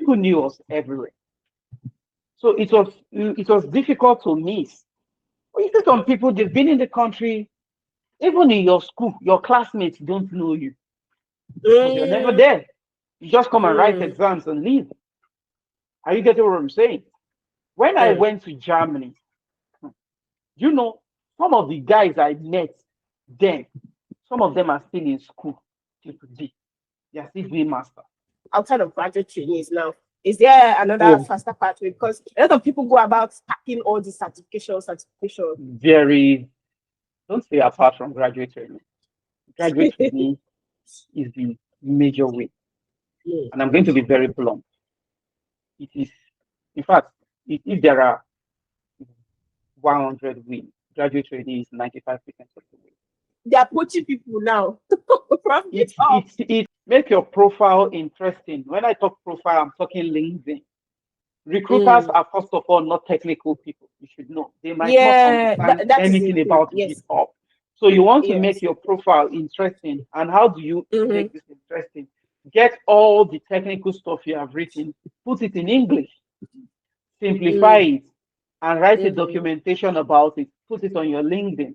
people knew us everywhere. So it was difficult to miss. But you see some people, they've been in the country, even in your school, your classmates don't know you because you're never Mm, there. You just come and write mm, exams and leave. Are you getting what I'm saying? When I mm. went to Germany, you know, some of the guys I met then, some of them are still in school till today. They are still doing master. Outside of graduate trainees now, is there another Oh, faster pathway? Because a lot of people go about stacking all these certification. very, don't say apart from graduate training. Graduate training is the major way. Mm. And I'm going to be very blunt. It is, in fact, if there are 100 wins, graduate training is 95% of the way. They are poaching people now from It, GitHub. it, it make your profile interesting. When I talk profile, I'm talking LinkedIn. Recruiters Mm. are, first of all, not technical people. You should know. They might not Yeah, understand that is the anything thing. about Yes, GitHub. So you want to make yes. your profile interesting. And how do you Mm-hmm. make this interesting? Get all the technical stuff you have written, put it in English, simplify Mm, it, and write a mm-hmm. documentation about it. Put it on your LinkedIn.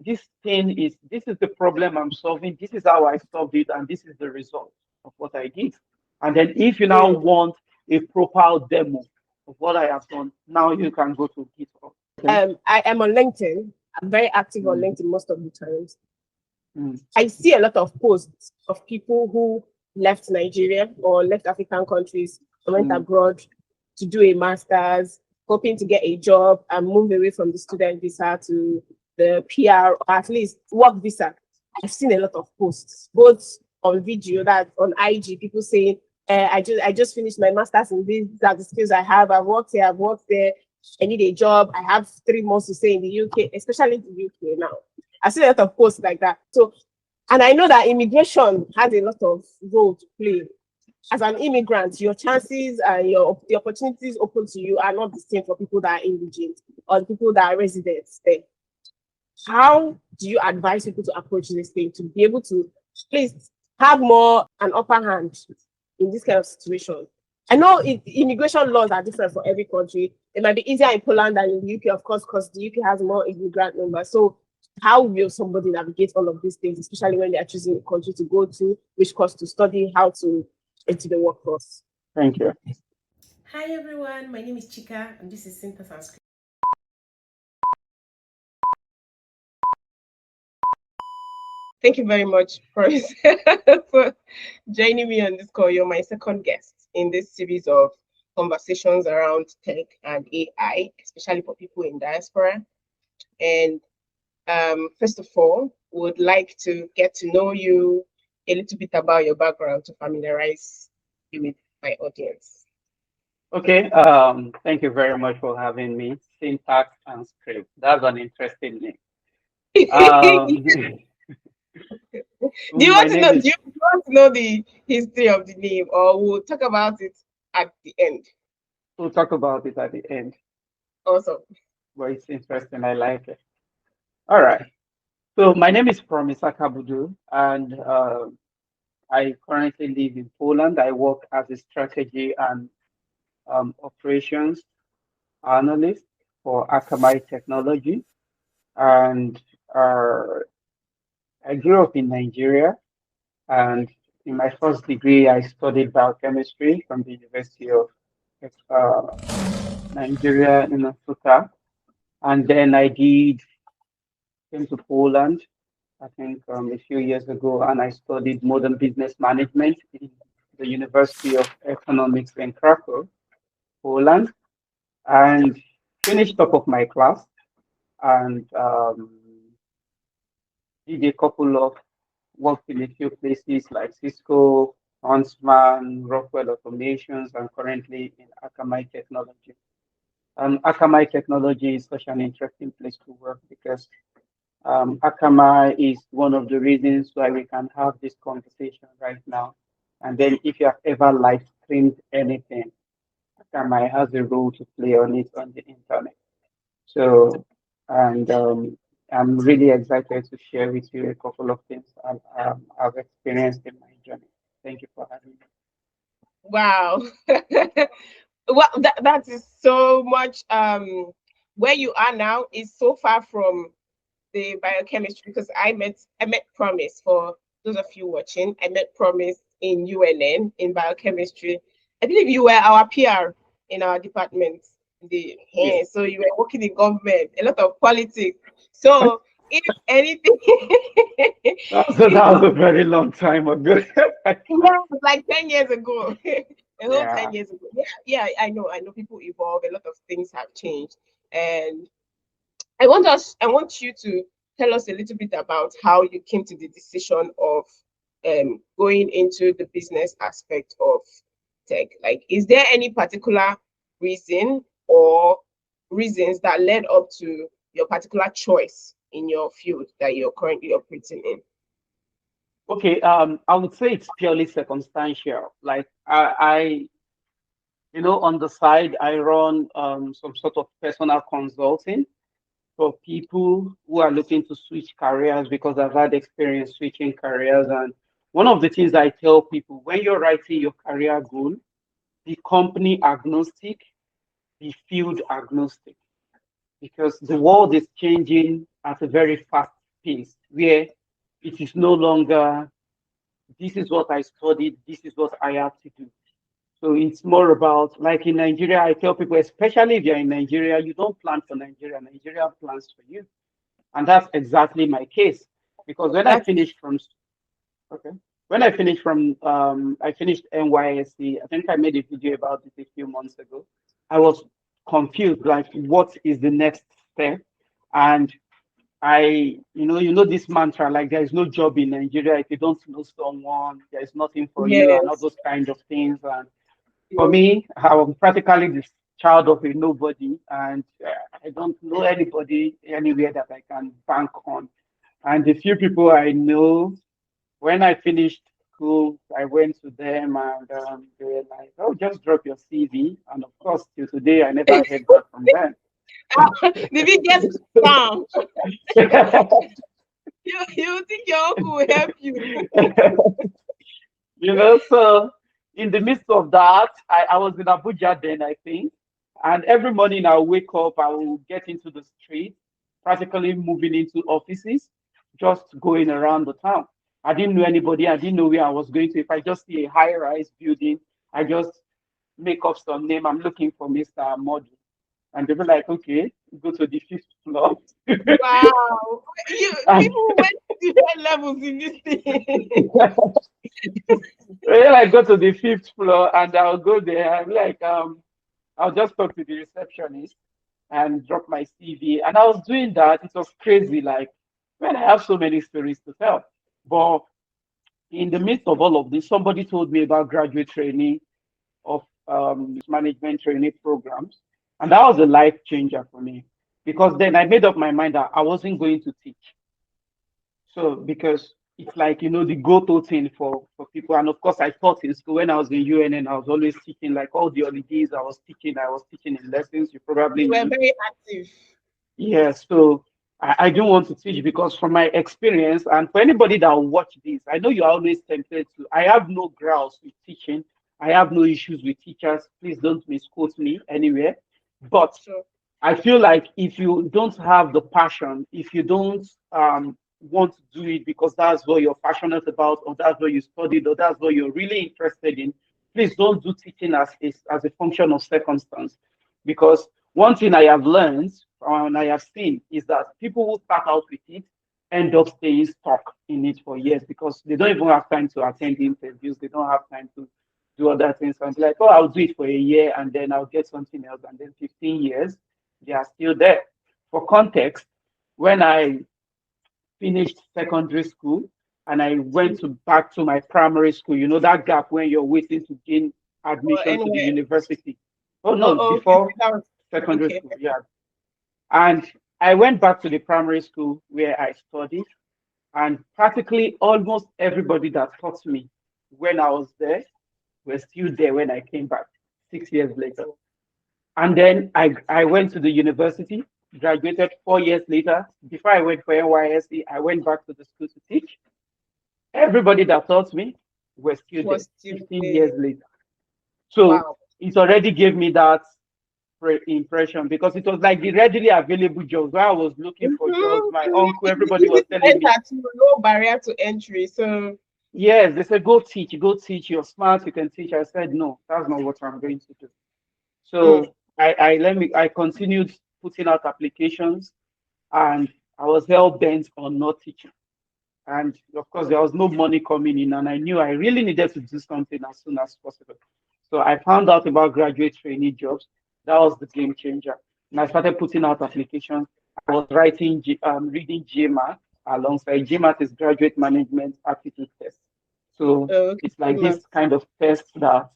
This is the problem I'm solving. This is how I solved it, and this is the result of what I did. And then if you now Mm. want a proper demo of what I have done, now you can go to GitHub. Okay. I am on LinkedIn. I'm very active on Mm, LinkedIn most of the times. mm, I see a lot of posts of people who left Nigeria or left African countries and went mm, abroad to do a master's, hoping to get a job and move away from the student visa to the PR or at least work visa. I've seen a lot of posts, both on video, that on IG, people saying, I just finished my master's in this, these are the skills I have. I've worked here, I've worked there. I need a job. I have 3 months to stay in the UK, especially in the UK now. I see a lot of posts like that. So, and I know that immigration has a lot of role to play. As an immigrant, your chances and the opportunities open to you are not the same for people that are indigent or the people that are residents there. How do you advise people to approach this thing to be able to please have more an upper hand in this kind of situation? I know immigration laws are different for every country. It might be easier in Poland than in the UK, of course, because the UK has more immigrant numbers. So how will somebody navigate all of these things, especially when they are choosing a country to go to, which course to study, how to into the workforce? thank you. Hi everyone, my name is Chika and this is Synthesis and Script. Thank you very much, Promise, for joining me on this call. You're my second guest in this series of conversations around tech and AI, especially for people in diaspora. And first of all, would like to get to know you a little bit about your background to familiarize you with my audience. Okay. Thank you very much for having me. Syntax and script. That's an interesting name. do Um, you my want to name know? Do is. you want to know the history of the name, or we'll talk about it at the end? We'll talk about it at the end, Also, but it's interesting. I like it. All right. So my name is Promise Akabudu, and I currently live in Poland. I work as a strategy and operations analyst for Akamai Technology, and uh, I grew up in Nigeria. And in my first degree, I studied biochemistry from the University of uh, Nigeria in Nsukka. And then came to Poland, I think a few years ago, and I studied modern business management in the University of Economics in Krakow, Poland, and finished top of my class and did a couple of worked in a few places like Cisco, Huntsman, Rockwell Automations, and currently in Akamai Technology. Akamai Technology is such an interesting place to work because Akamai is one of the reasons why we can have this conversation right now. And then if you have ever live streamed anything, Akamai has a role to play on it on the internet. So, and I'm really excited to share with you a couple of things I've experienced in my journey. Thank you for having me. Wow. Well, that is so much. Where you are now is so far from the biochemistry, because I met Promise. For those of you watching, I met Promise in UNN in biochemistry. I believe you were our PR in our department. Yeah. So you were working in government, a lot of politics. So if anything, That was a very long time ago. yeah, like 10 years ago. A whole Yeah. 10 years ago. Yeah, yeah, I know people evolve, a lot of things have changed. And I want you to tell us a little bit about how you came to the decision of going into the business aspect of tech. Like, is there any particular reason or reasons that led up to your particular choice in your field that you're currently operating in? Okay. I would say it's purely circumstantial. Like on the side, I run some sort of personal consulting for people who are looking to switch careers because I've had experience switching careers. And one of the things I tell people when you're writing your career goal, be company agnostic, be field agnostic, because the world is changing at a very fast pace where it is no longer this is what I studied, this is what I have to do. So it's more about, like in Nigeria, I tell people, especially if you're in Nigeria, you don't plan for Nigeria, Nigeria plans for you. And that's exactly my case. Because when I That's finished from okay, when I finished from I finished NYSC, I think I made a video about this a few months ago. I was confused, like what is the next step? And this mantra, like there is no job in Nigeria if you don't know someone, there is nothing for you, and all yes, those kind of things. And for yes. me, I'm practically the child of a nobody, and I don't know anybody anywhere that I can bank on. And the few people I know, when I finished school, I went to them and they were like, "Oh, just drop your CV." And of course, till today, I never heard back from them. The biggest scam. You think your uncle will help you? So in the midst of that, I was in Abuja then, I think. And every morning I wake up, I will get into the street, practically moving into offices, just going around the town. I didn't know anybody, I didn't know where I was going to. If I just see a high rise building, I just make up some name. I'm looking for Mr. Amodi. And they were like, okay, go to the fifth floor. Wow. And People went to different levels in this thing. then I go to the fifth floor and I'll go there. I'm like, I'll just talk to the receptionist and drop my CV. And I was doing that. It was crazy. Like, man, I have so many stories to tell. But in the midst of all of this, somebody told me about graduate training of management trainee programs. And that was a life changer for me because then I made up my mind that I wasn't going to teach. So because it's like the go-to thing for people. And of course, I taught in school when I was in UNN. I was always teaching, like all the holidays. I was teaching in lessons. You probably You were knew. very active. Yeah. So I don't want to teach because from my experience, and for anybody that will watch this, I know you're always tempted to. I have no grouse with teaching. I have no issues with teachers. Please don't misquote me anywhere. But Sure. I feel like if you don't have the passion, if you don't want to do it because that's what you're passionate about, or that's what you studied, or that's what you're really interested in, please don't do teaching as a function of circumstance. Because one thing I have learned and I have seen is that people who start out with it end up staying stuck in it for years because they don't even have time to attend the interviews, they don't have time to do other things. And be like, oh, I'll do it for a year and then I'll get something else. And then 15 years, they are still there. For context, when I finished secondary school and I went back to my primary school, that gap when you're waiting to gain Or admission to the anywhere. university. Oh Oh, no, oh, okay. before That was secondary okay. school, yeah. And I went back to the primary school where I studied, and practically almost everybody that taught me when I was there were still there when I came back 6 years later. And then I went to the university, graduated 4 years later. Before I went for NYSC, I went back to the school to teach. Everybody that taught me were still there Was still 15 years there. later. So Wow. it already gave me that impression because it was like the readily available jobs where I was looking for jobs. My uncle, everybody Easy was to telling me, enter to low barrier to entry. So yes, they said, go teach, you're smart, you can teach. I said, no, that's not what I'm going to do. mm, So I continued putting out applications and I was hell bent on not teaching. And of course, there was no money coming in, and I knew I really needed to do something as soon as possible. So I found out about graduate trainee jobs. That was the game changer. And I started putting out applications. I was reading GMAT alongside GMAT is Graduate Management Aptitude Test. So okay. it's like this kind of test that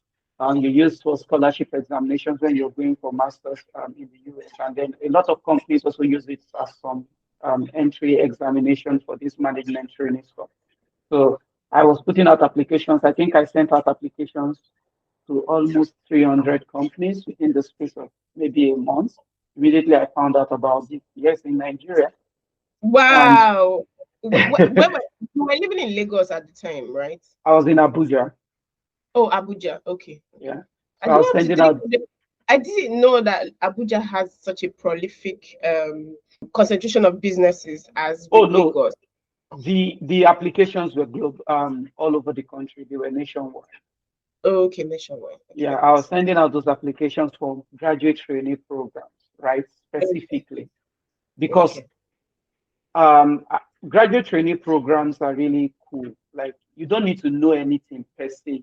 you use for scholarship examinations when you're going for masters in the US. And then a lot of companies also use it as some entry examination for this management training stuff. So I was putting out applications. I think I sent out applications to almost 300 companies within the space of maybe a month. Immediately I found out about it. Yes, in Nigeria. And Wow. Where I you were living in Lagos at the time, right? was in Abuja. Oh, Abuja. Okay. Yeah. I So I was didn't, sending out I didn't know that Abuja has such a prolific concentration of businesses as oh with no, Lagos. the applications were global all over the country. They were nationwide. Okay, nationwide. Okay, Yeah, that I makes was sense. sending out those applications for graduate training programs, right? Okay, Specifically. Because okay. graduate training programs are really cool. Like you don't need to know anything per se.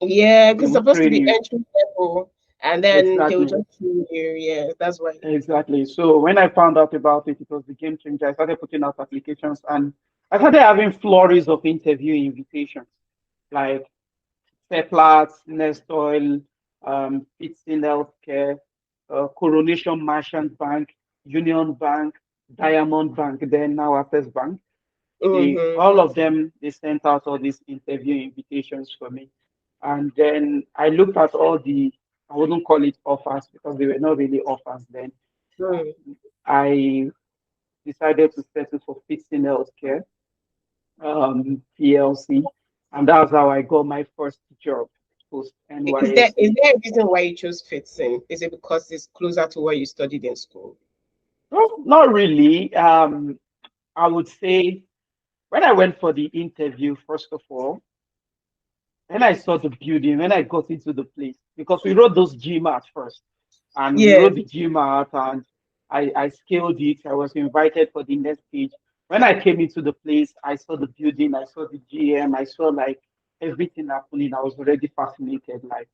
Yeah, They because it's will supposed to train be you. entry level, and then they will Exactly. just train you. Yeah, that's why. Exactly. So when I found out about it, it was the game changer. I started putting out applications and I started having flurries of interview invitations, like Seplat, Nestoil, Pittston Healthcare, Coronation Merchant Bank, Union Bank, Diamond Bank, then now Access Bank. They Mm-hmm. all of them they sent out all these interview invitations for me. And then I looked at all the I wouldn't call it offers because they were not really offers then. Mm. I decided to settle for Fixing Healthcare, PLC, and that's how I got my first job post Is NYSC. there a reason why you chose Fitson? Is it because it's closer to where you studied in school? No, not really. I would say when I went for the interview, first of all, when I saw the building, when I got into the place, because we wrote those GMAT first, and we Yeah. wrote the GMAT and I scaled it. I was invited for the next stage. When I came into the place, I saw the building, I saw the GM, I saw like everything happening. I was already fascinated. Like,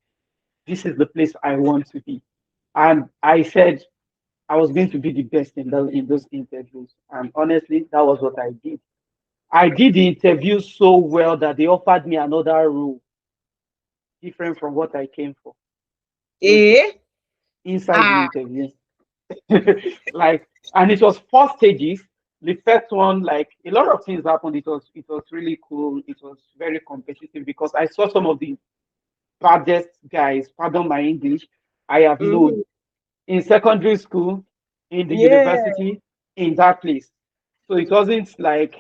this is the place I want to be. And I said I was going to be the best in those interviews. And honestly, that was what I did. I did the interview so well that they offered me another role different from what I came for Eh? inside the Ah. interview. Like, and it was 4 stages. The first one, like a lot of things happened. It was really cool. It was very competitive because I saw some of the baddest guys, pardon my English, I have known Mm. in secondary school, in the Yeah. university, in that place. So it wasn't like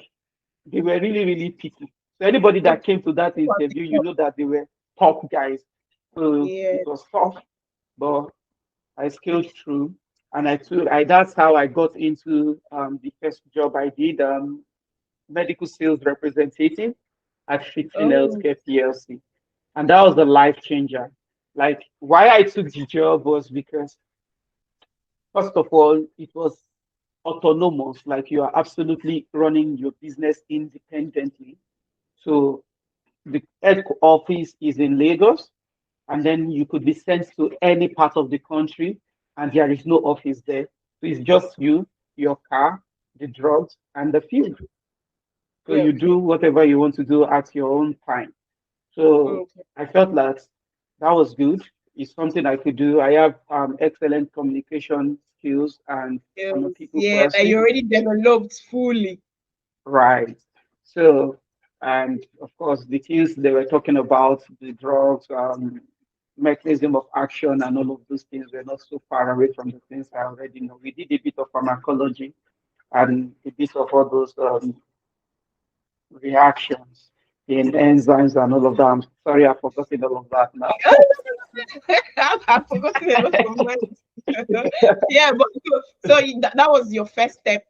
they were really, really picky. So anybody that came to that interview, you know that they were top guys. So Yeah. it was tough, but I scaled through, and that's how I got into the first job I did, medical sales representative at Fixing Oh. Healthcare PLC, and that was a life changer. Like why I took the job was because first of all, it was autonomous, like you are absolutely running your business independently. So the head office is in Lagos, and then you could be sent to any part of the country, and there is no office there. So it's just you, your car, the drugs, and the field. So Yeah. you do Okay. whatever you want to do at your own time. So Okay. I felt that that was good. It's something I could do. I have excellent communication skills, and I'm a people Yeah, that person. you already developed fully. Right. So, and of course, the things they were talking about, the drugs, mechanism of action, and all of those things were not so far away from the things I already know. We did a bit of pharmacology and a bit of all those reactions. in enzymes and all of that. I'm sorry, I've forgotten all of that now. I've forgotten a lot of mine. Yeah, but that was your first step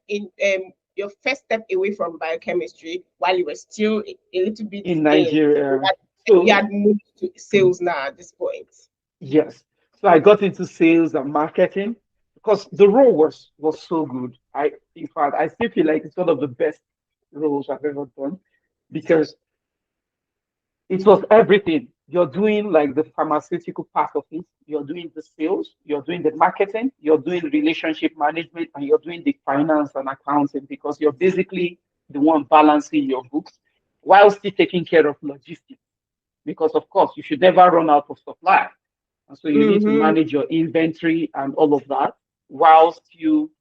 your first step away from biochemistry while you were still a little bit In in. Nigeria. You So had moved to sales now at this point. yes, so I got into sales and marketing because the role was so good. In fact, I still feel like it's one of the best roles I've ever done because it was everything. You're doing like the pharmaceutical part of it. You're doing the sales. You're doing the marketing. You're doing relationship management, and you're doing the finance and accounting because you're basically the one balancing your books while still taking care of logistics. Because of course, you should never run out of supply, and so you need to Mm-hmm. manage your inventory and all of that. Whilst you,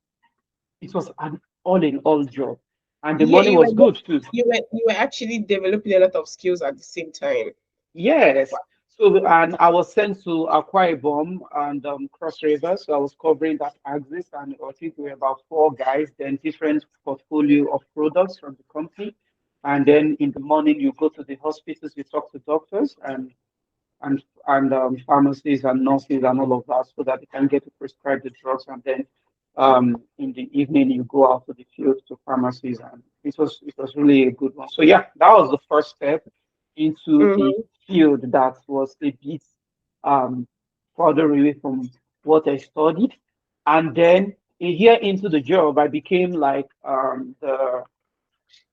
it was an all-in-all job, and the Yeah, money was good too. you were actually developing a lot of skills at the same time. Yes. So, and I was sent to Akwa Ibom and Cross River. So I was covering that axis, and I think we were about four guys, then different portfolio of products from the company. And then in the morning, you go to the hospitals, you talk to doctors and pharmacies and nurses and all of that, so that they can get to prescribe the drugs. And then in the evening, you go out to the field to pharmacies, and it was really a good one. So yeah, that was the first step into a Mm-hmm. field that was a bit um, further away from what I studied. And then a year into the job, I became like the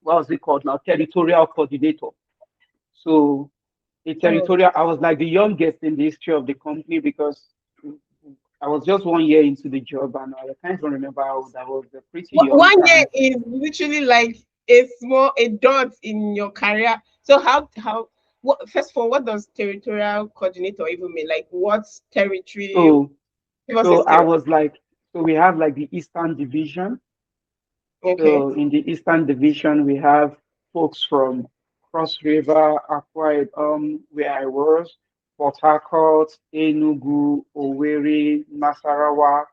what was it called now, territorial coordinator. So a Oh, territorial, I was like the youngest in the history of the company because I was just 1 year into the job, and I can't even remember how old I was. Pretty young, 1 year and is literally like a dot in your career. So first of all, what does territorial coordinator even mean? Like what territory? so Give us a so I steer. was like, so we have like the Eastern Division. Okay. So in the Eastern Division, we have folks from Cross River, Akwa Ibom, where I was, Port Harcourt, Enugu, Owerri, Nasarawa,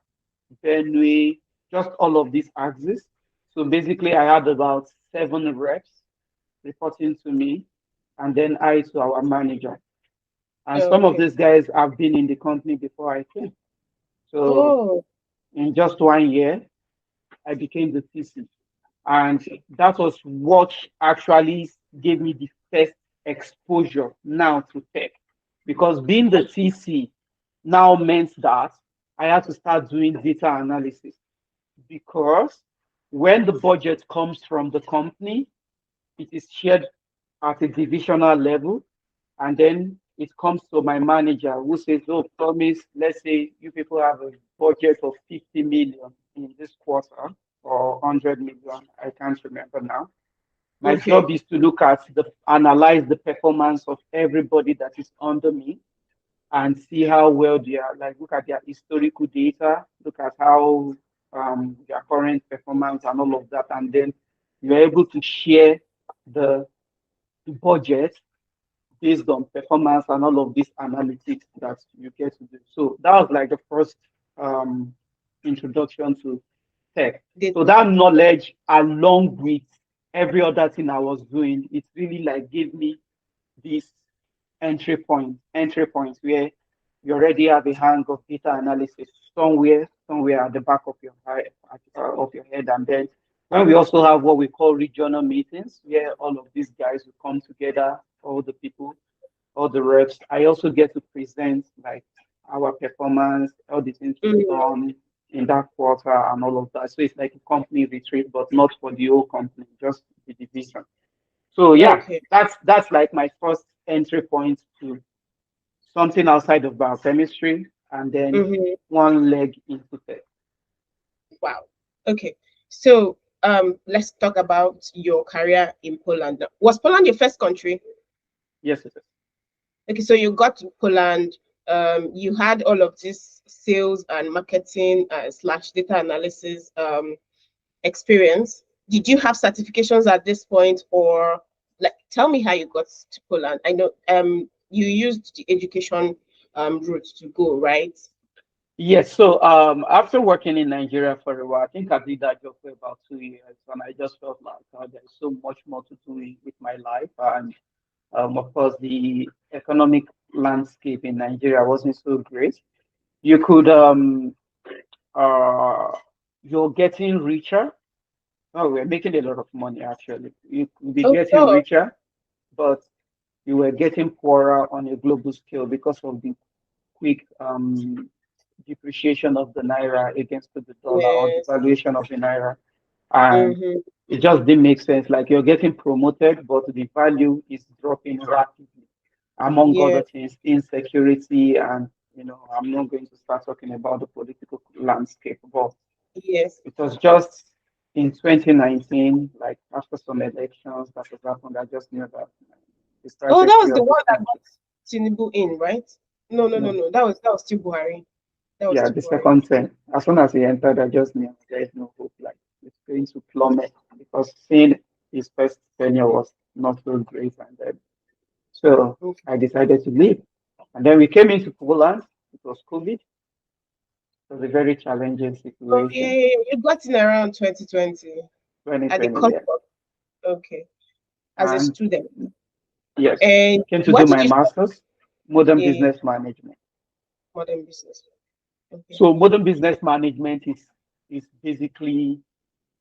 Benue, just all of these axes. So basically, I had about 7 reps reporting to me, and then I to our manager. And some of Okay. these guys have been in the company before I came. So Oh, in just 1 year, I became the TC. And that was what actually gave me the first exposure now to tech. Because being the TC now meant that I had to start doing data analysis. Because when the budget comes from the company, it is shared at a divisional level, and then it comes to my manager who says, "Oh, Promise, let's say you people have a budget of 50 million in this quarter or 100 million. I can't remember now. My okay. job is to look at analyze the performance of everybody that is under me and see how well they are, like look at their historical data, look at how their current performance and all of that, and then you're able to share the, the budget based on performance and all of these analytics that you get to do. So that was like the first um, introduction to tech. So Data. that knowledge, along with every other thing I was doing, it really like gave me this entry points where you already have a hang of data analysis somewhere at the back of your head, and then when we also have what we call regional meetings, where all of these guys will come together, all the people, all the reps. I also get to present like our performance, all the things we've Mm, done in that quarter and all of that. So it's like a company retreat, but not for the whole company, just the division. So yeah, okay. that's like my first entry point to something outside of biochemistry, and then Mm-hmm. one leg into tech. Wow. Okay. So let's talk about your career in Poland. Was Poland your first country? Yes, it is. Okay, so you got to Poland, you had all of this sales and marketing slash data analysis experience. Did you have certifications at this point, or like tell me how you got to Poland? I know you used the education route to go, right? Yes. So after working in Nigeria for a while, I think I did that job for about 2 years, and I just felt like there's so much more to do with my life, and Of course, the economic landscape in Nigeria wasn't so great. You could uh you're getting richer. Oh, we're making a lot of money actually. You could be Oh, getting sure. richer, but you were getting poorer on a global scale because of the quick depreciation of the naira against the dollar or Yes. devaluation of the naira. And Mm-hmm. it just didn't make sense. Like you're getting promoted, but the value is dropping rapidly. Among Yeah. other things, insecurity, and I'm not going to start talking about the political landscape, but Yes. it was just in 2019, like after some elections that has happened, I just knew that the Oh, that trajectory was the of the one that country. got Tinubu in, right? No, no, no, No, no. That was still Buhari. That was yeah, still the Buhari. second thing, as soon as he entered, I just knew there is no hope. Like it's going to plummet because seeing his first tenure was not so great, and then so Okay. I decided to leave. And then we came into Poland. It was COVID. It was a very challenging Oh, yeah, situation. yeah, yeah. You got in around 2020 at the 2020, cusp yeah. of, okay, as a And student. yes, And came to do what did my you study? master's, modern Yeah, business management. modern business. Okay. So modern business management is basically,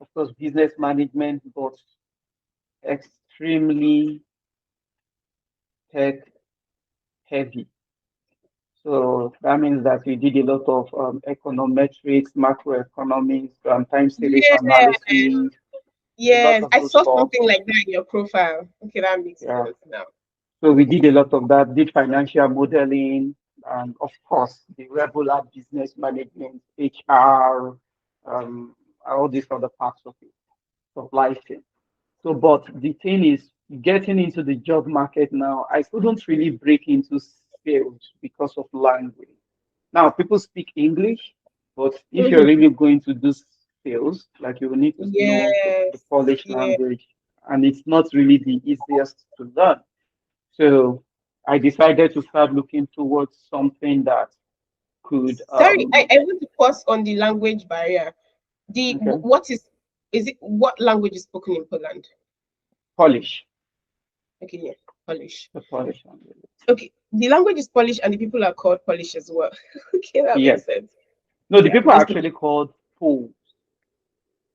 of course, business management, but extremely tech heavy. So that means that we did a lot of econometrics, macroeconomics, time series Yeah, analysis, a lot yes. of I those saw stuff. something like that in your profile. Okay, that makes Yeah. sense now. So we did a lot of that, did financial modeling, and of course, the regular business management, HR, um, all these other parts of it, supply chain. So, but the thing is, getting into the job market now, I couldn't really break into sales because of language. Now, people speak English, but if you're Mhm. really going to do sales, like you will need to know the Yes, Polish yeah. language, and it's not really the easiest to learn. So I decided to start looking towards something that could, Sorry, I want to pause on the language barrier. okay, What is it? What language is spoken in Poland? Polish, Okay, yeah, Polish. the Polish language. Okay, the language is Polish and the people are called Polish as well. Okay, that Yes. makes sense. No, the Okay, I'm people are just actually called Poles.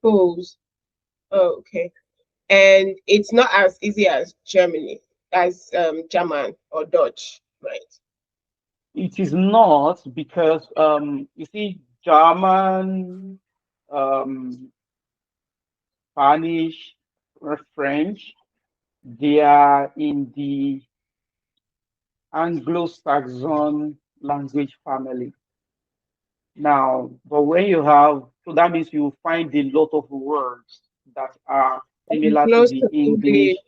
Poles. Oh, okay. And it's not as easy as Germany, as German or Dutch, right? It is not because you see German, um, Spanish, or French, they are in the Anglo-Saxon language family. Now, but when you have, so that means you find a lot of words that are similar to Close the to English. English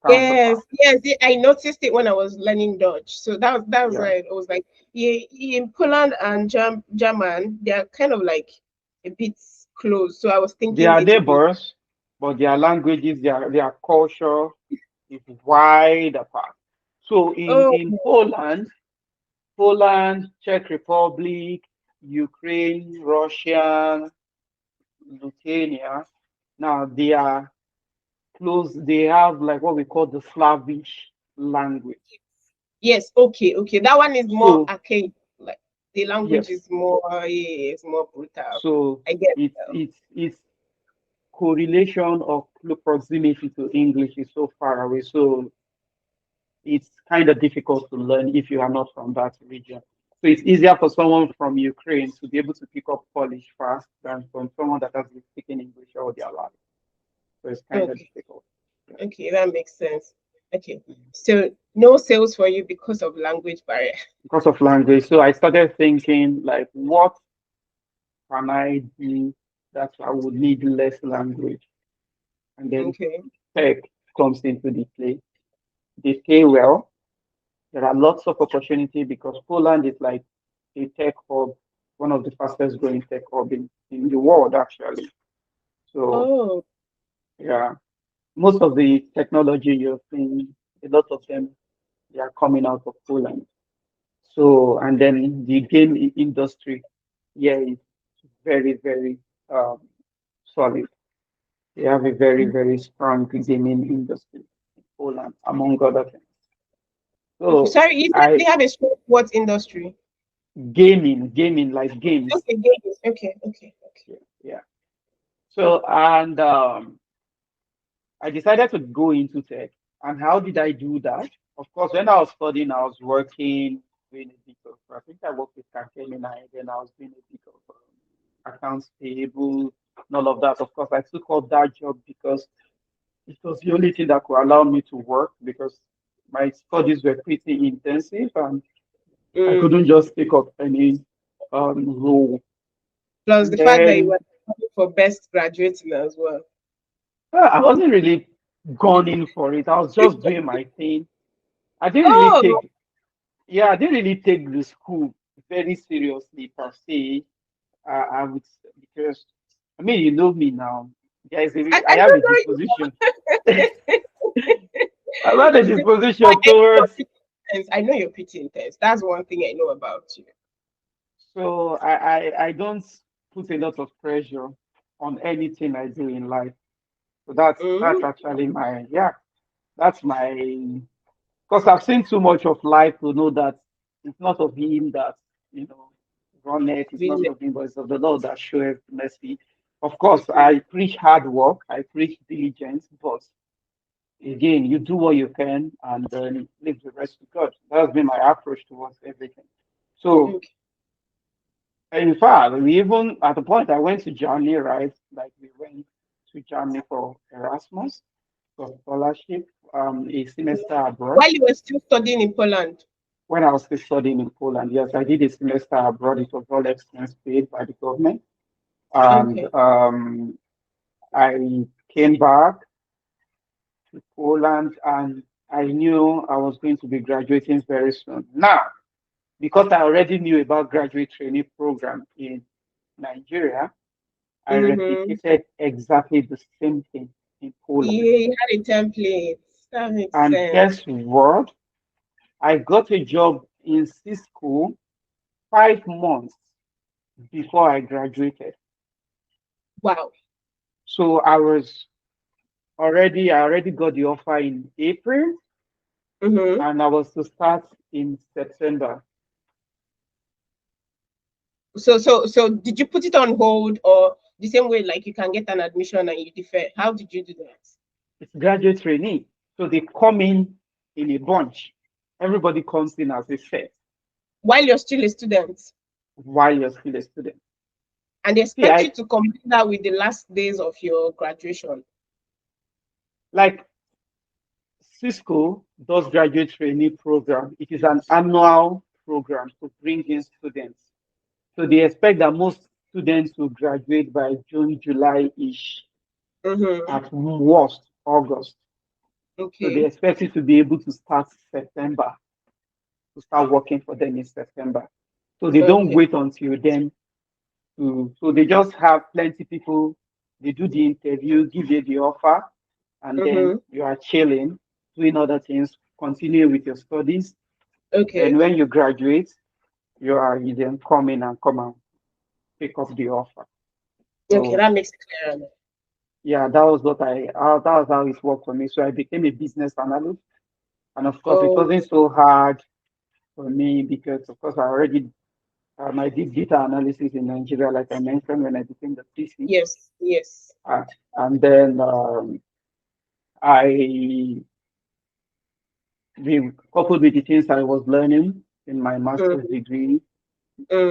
Yes, counterpart. yes, I noticed it when I was learning Dutch. So that was Yeah, right. I was like, yeah, in Poland and German, they are kind of like a bit close. So I was they thinking are it would be, neighbors, but their languages, their culture is wide apart. So oh, in Poland, Czech Republic, Ukraine, Russia, Lithuania, now they are close. They have like what we call the Slavish language. yes, okay, okay. That one is more So archaic. Like the language yes, is more, yeah, it's more brutal. so I get. it's correlation or proximity to English is so far away. So it's kind of difficult to learn if you are not from that region. So it's easier for someone from Ukraine to be able to pick up Polish fast than from someone that has been speaking English all their life. So it's kind of Okay, difficult. Yeah. okay, that makes sense. Okay, so no sales for you because of language barrier. Because of language. So I started thinking like, what can I do that I would need less language? And then Okay. tech comes into the play. They pay well. There are lots of opportunity because Poland is like a tech hub, one of the fastest growing tech hub in the world actually. So Oh, yeah, most of the technology you're seeing, a lot of them they are coming out of Poland. So and then the game industry, yeah, is very, very um, solid. They have a very, very strong gaming industry in Poland, among other things. Okay. So Sorry, you said they I have a strong what industry? gaming like games. Okay, games. Okay, okay, okay. Yeah, yeah. So and I decided to go into tech. And how did I do that? Of course, when I was studying, I was working, doing a bit of, I think I worked with Capgemini, then I was doing a bit of accounts payable and all of that. Of course, I took up that job because it was the only thing that could allow me to work because my studies were pretty intensive and I Mm. couldn't just pick up any role. Plus And the fact that you then were studying for best graduating as well. I wasn't really gone in for it. I was just doing my thing. I didn't really Oh, take Yeah, I didn't really take the school very seriously per se. I would because I mean you know me now. I I have a don't know you. disposition. I have a But disposition you're towards pretty intense. I know you're pretty intense. That's one thing I know about you. so I don't put a lot of pressure on anything I do in life. So that's Mm. actually my that's my because I've seen too much of life to know that it's not of him that, you know, run it, it's not Really. of him, but it's of the Lord that showeth mercy. Of course, I preach hard work, I preach diligence, but again, you do what you can and then leave the rest to God. That's been my approach towards everything. So, Okay. in fact, we even at the point I went to Germany, right? Like we went to Germany for Erasmus, for scholarship, a semester abroad. While you were still studying in Poland. When I was still studying in Poland, yes, I did a semester abroad. It was all expense paid by the government. And Okay. I came back to Poland and I knew I was going to be graduating very soon. Now, because I already knew about graduate trainee program in Nigeria, I Mm-hmm. replicated exactly the same thing in Poland. Yeah, you had a template. That makes And sense. guess what? I got a job in Cisco 5 months before I graduated. Wow. So I already got the offer in April Mm-hmm. and I was to start in September. So did you put it on hold or the same way like you can get an admission and you defer? How did you do that? It's graduate trainee. So they come in a bunch. Everybody comes in as a set While you're still a student, while you're still a student. and they See, expect you to complete that with the last days of your graduation. like Cisco does graduate trainee program. It is an annual program to bring in students. So they expect that most students will graduate by June, July-ish, Mm-hmm. at worst August. So they Okay. expect you to be able to start September, to start working for them in September. So they don't Okay. wait until then so they just have plenty people, they do the interview, give you the offer, and then Mm-hmm. you are chilling, doing other things, continue with your studies. Then Okay. when you graduate, you then come in and come and pick up the offer. Okay, So that makes it clear now. yeah, that was how it worked for me. So I became a business analyst. And of course, it Oh, wasn't so hard for me because, of course, I did data analysis in Nigeria, like I mentioned when I became the PC. yes, yes. Uh, and then I, coupled with the things I was learning in my master's Mm-hmm. degree,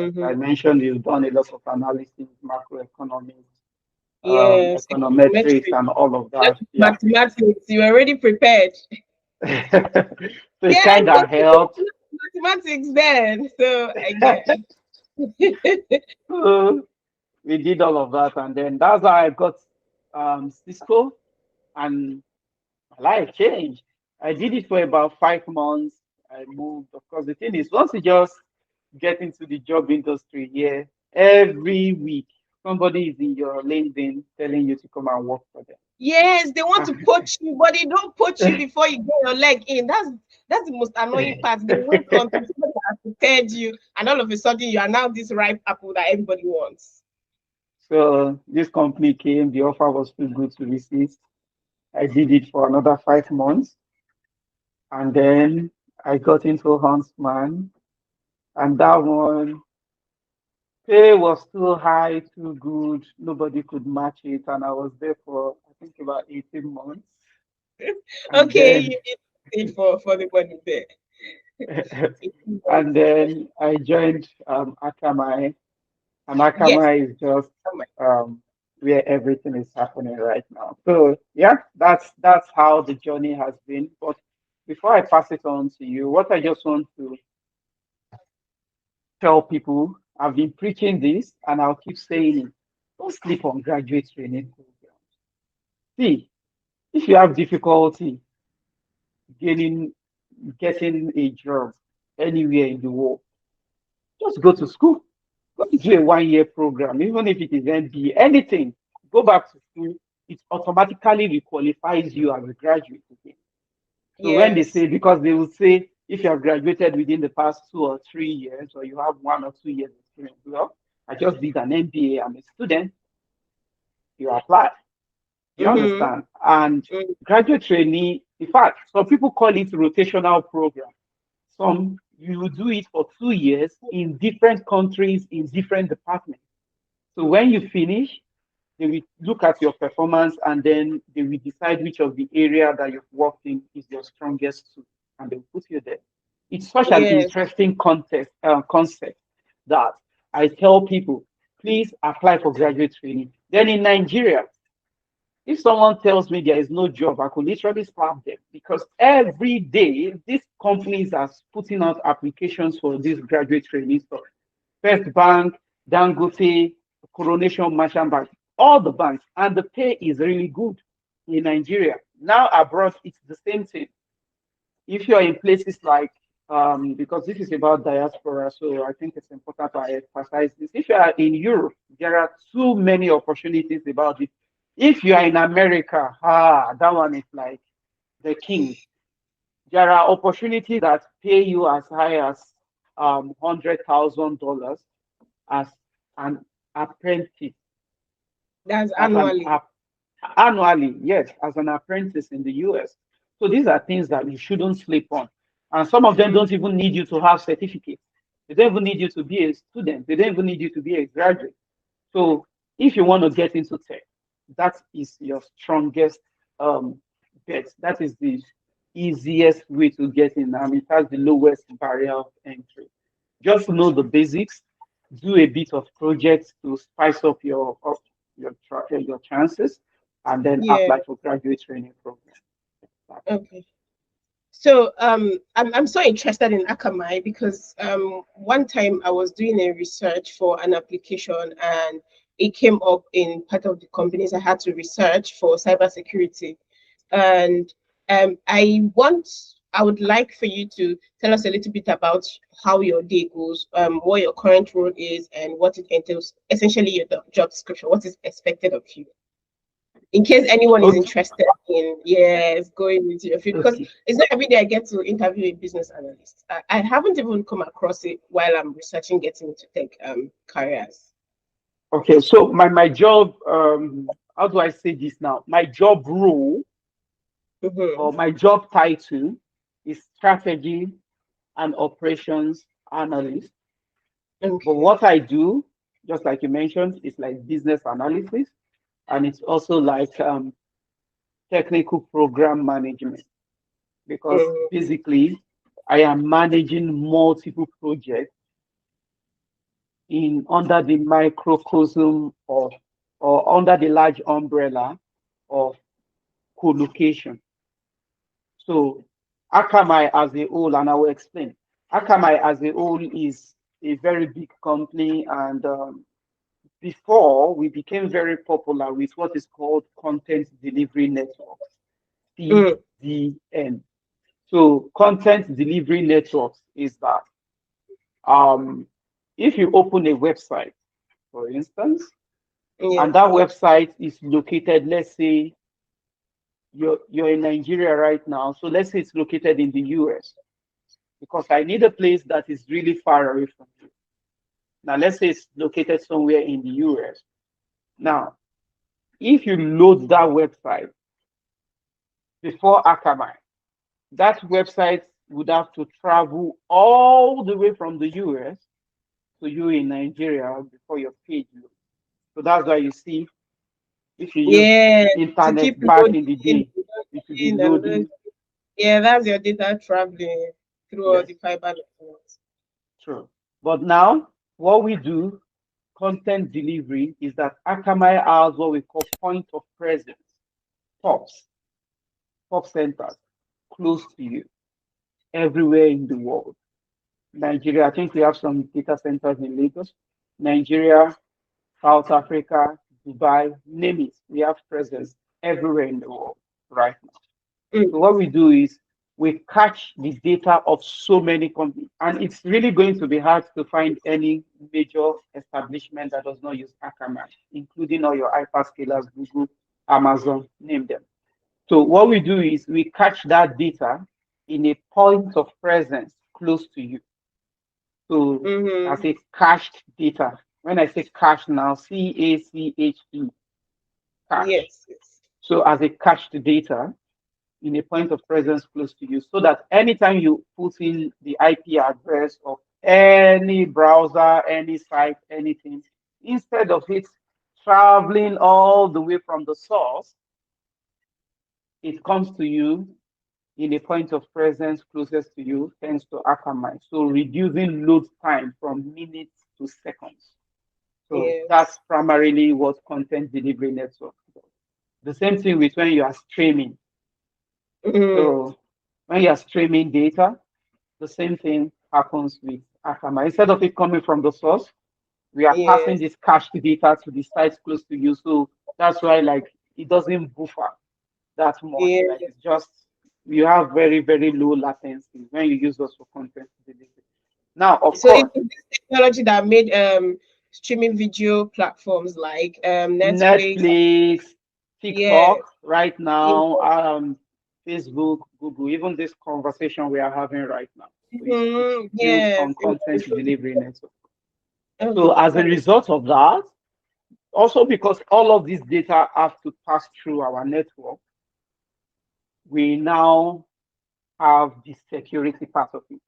like I Mm-hmm. mentioned, you've done a lot of analysis, macroeconomics, Yes, econometrics, econometrics, and all of lot that. of Yeah. mathematics. You're already prepared. So it Yes, kind of helped. mathematics then. So I get. So we did all of that, and then that's how I got Cisco, and my life changed. I did it for about 5 months. I moved. Of course, the thing is, once you just get into the job industry here, every week somebody is in your LinkedIn telling you to come and work for Yes, they want to them. poach you, but they don't poach you before you get your leg in. That's the most annoying part. They wait until somebody has prepared you, and all of a sudden you are now this ripe apple that everybody wants. So this company came, the offer was too good to resist. I did it for another 5 months, and then I got into Huntsman, and that one pay was too high, too good. Nobody could match it, and I was there for I think about 18 months, and Okay, then you did it for the money there. and then I joined Akamai, and Yes. Akamai is just Oh my- um, where everything is happening right now. So yeah, that's how the journey has been. But before I pass it on to you, what I just want to tell people, I've been preaching this, and I'll keep saying it. Don't sleep on graduate training programs. See, if you have difficulty getting getting a job anywhere in the world, just go to school. Go to do a 1 year program, even if it is MBA, anything. Go back to school. It automatically requalifies you as a graduate again. So when they Yes. say, because they will say, if you have graduated within the past 2 or 3 years, or you have 1 or 2 years experience, well, I just did an MBA. I'm a student. You apply. You Mm-hmm. understand? And graduate trainee, in fact, some people call it rotational program. Some you will do it for 2 years in different countries, in different departments. So when you finish, they will look at your performance, and then they will decide which of the area that you've worked in is your strongest suit, and they will put you there. It's such an Yes. interesting concept that I tell people, please apply for graduate training. Then in Nigeria, if someone tells me there is no job, I could literally slap them, because every day these companies are putting out applications for this graduate training stuff. First Bank, Dangote, Coronation Merchant Bank, all the banks, and the pay is really good in Nigeria. Now abroad, it's the same thing. If you're in places like, because this is about diaspora, so I think it's important to emphasize this. If you are in Europe, there are too many opportunities about it. If you are in America, that one is like the king. There are opportunities that pay you as high as $100,000 as an apprentice, That's as an annually. annually, yes, as an apprentice in the US. So these are things that you shouldn't sleep on. And some of them Mm. don't even need you to have certificates. They don't even need you to be a student. They don't even need you to be a graduate. So if you want to get into tech, that is your strongest bet. That is the easiest way to get in. I mean, it has the lowest barrier of entry. Just know the basics, do a bit of projects to spice up your chances, and then Yeah. apply for graduate training program. Okay. So I'm so interested in Akamai because one time I was doing a research for an application and it came up in part of the companies I had to research for cybersecurity. And I would like for you to tell us a little bit about how your day goes, what your current role is, and what it entails, essentially your job description, what is expected of you in case anyone is Okay, interested in yes going into your field because okay, it's not every day I get to interview a business analyst. I haven't even come across it while I'm researching getting into tech careers. okay. So my job, how do I say this now? My job role Mm-hmm. or my job title is strategy and operations analyst. But Okay. what I do, just like you mentioned, is like business analysis, and it's also like technical program management, because Mm, basically I am managing multiple projects in under the microcosm of, or under the large umbrella of, co-location. So Akamai as a whole, and I will explain. Akamai as a whole is a very big company, and before we became very popular with what is called content delivery networks, mm, CDN. So content delivery networks is that um, if you open a website, for instance, and yes. that website is located, let's say you're in Nigeria right now, so let's say it's located in the US, because I need a place that is really far away from you. Now, let's say it's located somewhere in the US. Now, if you load that website before Akamai, that website would have to travel all the way from the US to you in Nigeria before your page loads. So that's why you see if you use Yeah, to keep internet back in the loading, day, it will be loading and loading. loading. Yeah, that's your data traveling through all Yes, the fiber networks. true. But now, what we do, content delivery, is that Akamai has what we call point of presence, POPs, POP centers, close to you, everywhere in the world. Nigeria, I think we have some data centers in Lagos, Nigeria, South Africa, Dubai, name it. We have presence everywhere in the world right now. So what we do is we catch the data of so many companies, and it's really going to be hard to find any major establishment that does not use Akamai, including all your hyperscalers, Google, Amazon, name them. So what we do is we catch that data in a point of presence close to you. So Mm-hmm. as a cached data. When I say cache now, CACHE, cache. Yes, yes. So as a cached data in a point of presence close to you, so that anytime you put in the IP address of any browser, any site, anything, instead of it traveling all the way from the source, it comes to you in a point of presence closest to you, thanks to Akamai. So reducing load time from minutes to seconds. So that's Yes. primarily what content delivery network does. The same thing with when you are streaming. Mm-hmm. So when you are streaming data, the same thing happens with Akamai. Instead of it coming from the source, we are passing Yes. this cached data to the sites close to you. So that's why like it doesn't buffer that much. Like Yes. it's just you have very, very low latency when you use those for content delivery. Now, of So course, it's this technology that made streaming video platforms like Netflix. Netflix, Yeah. TikTok, right Yeah. now, Facebook, Google, even this conversation we are having right now is Mm-hmm. built Yes. on content delivery network. So Okay. as a That makes result of that, also because all of this data have to pass through our network, we now have the security part of it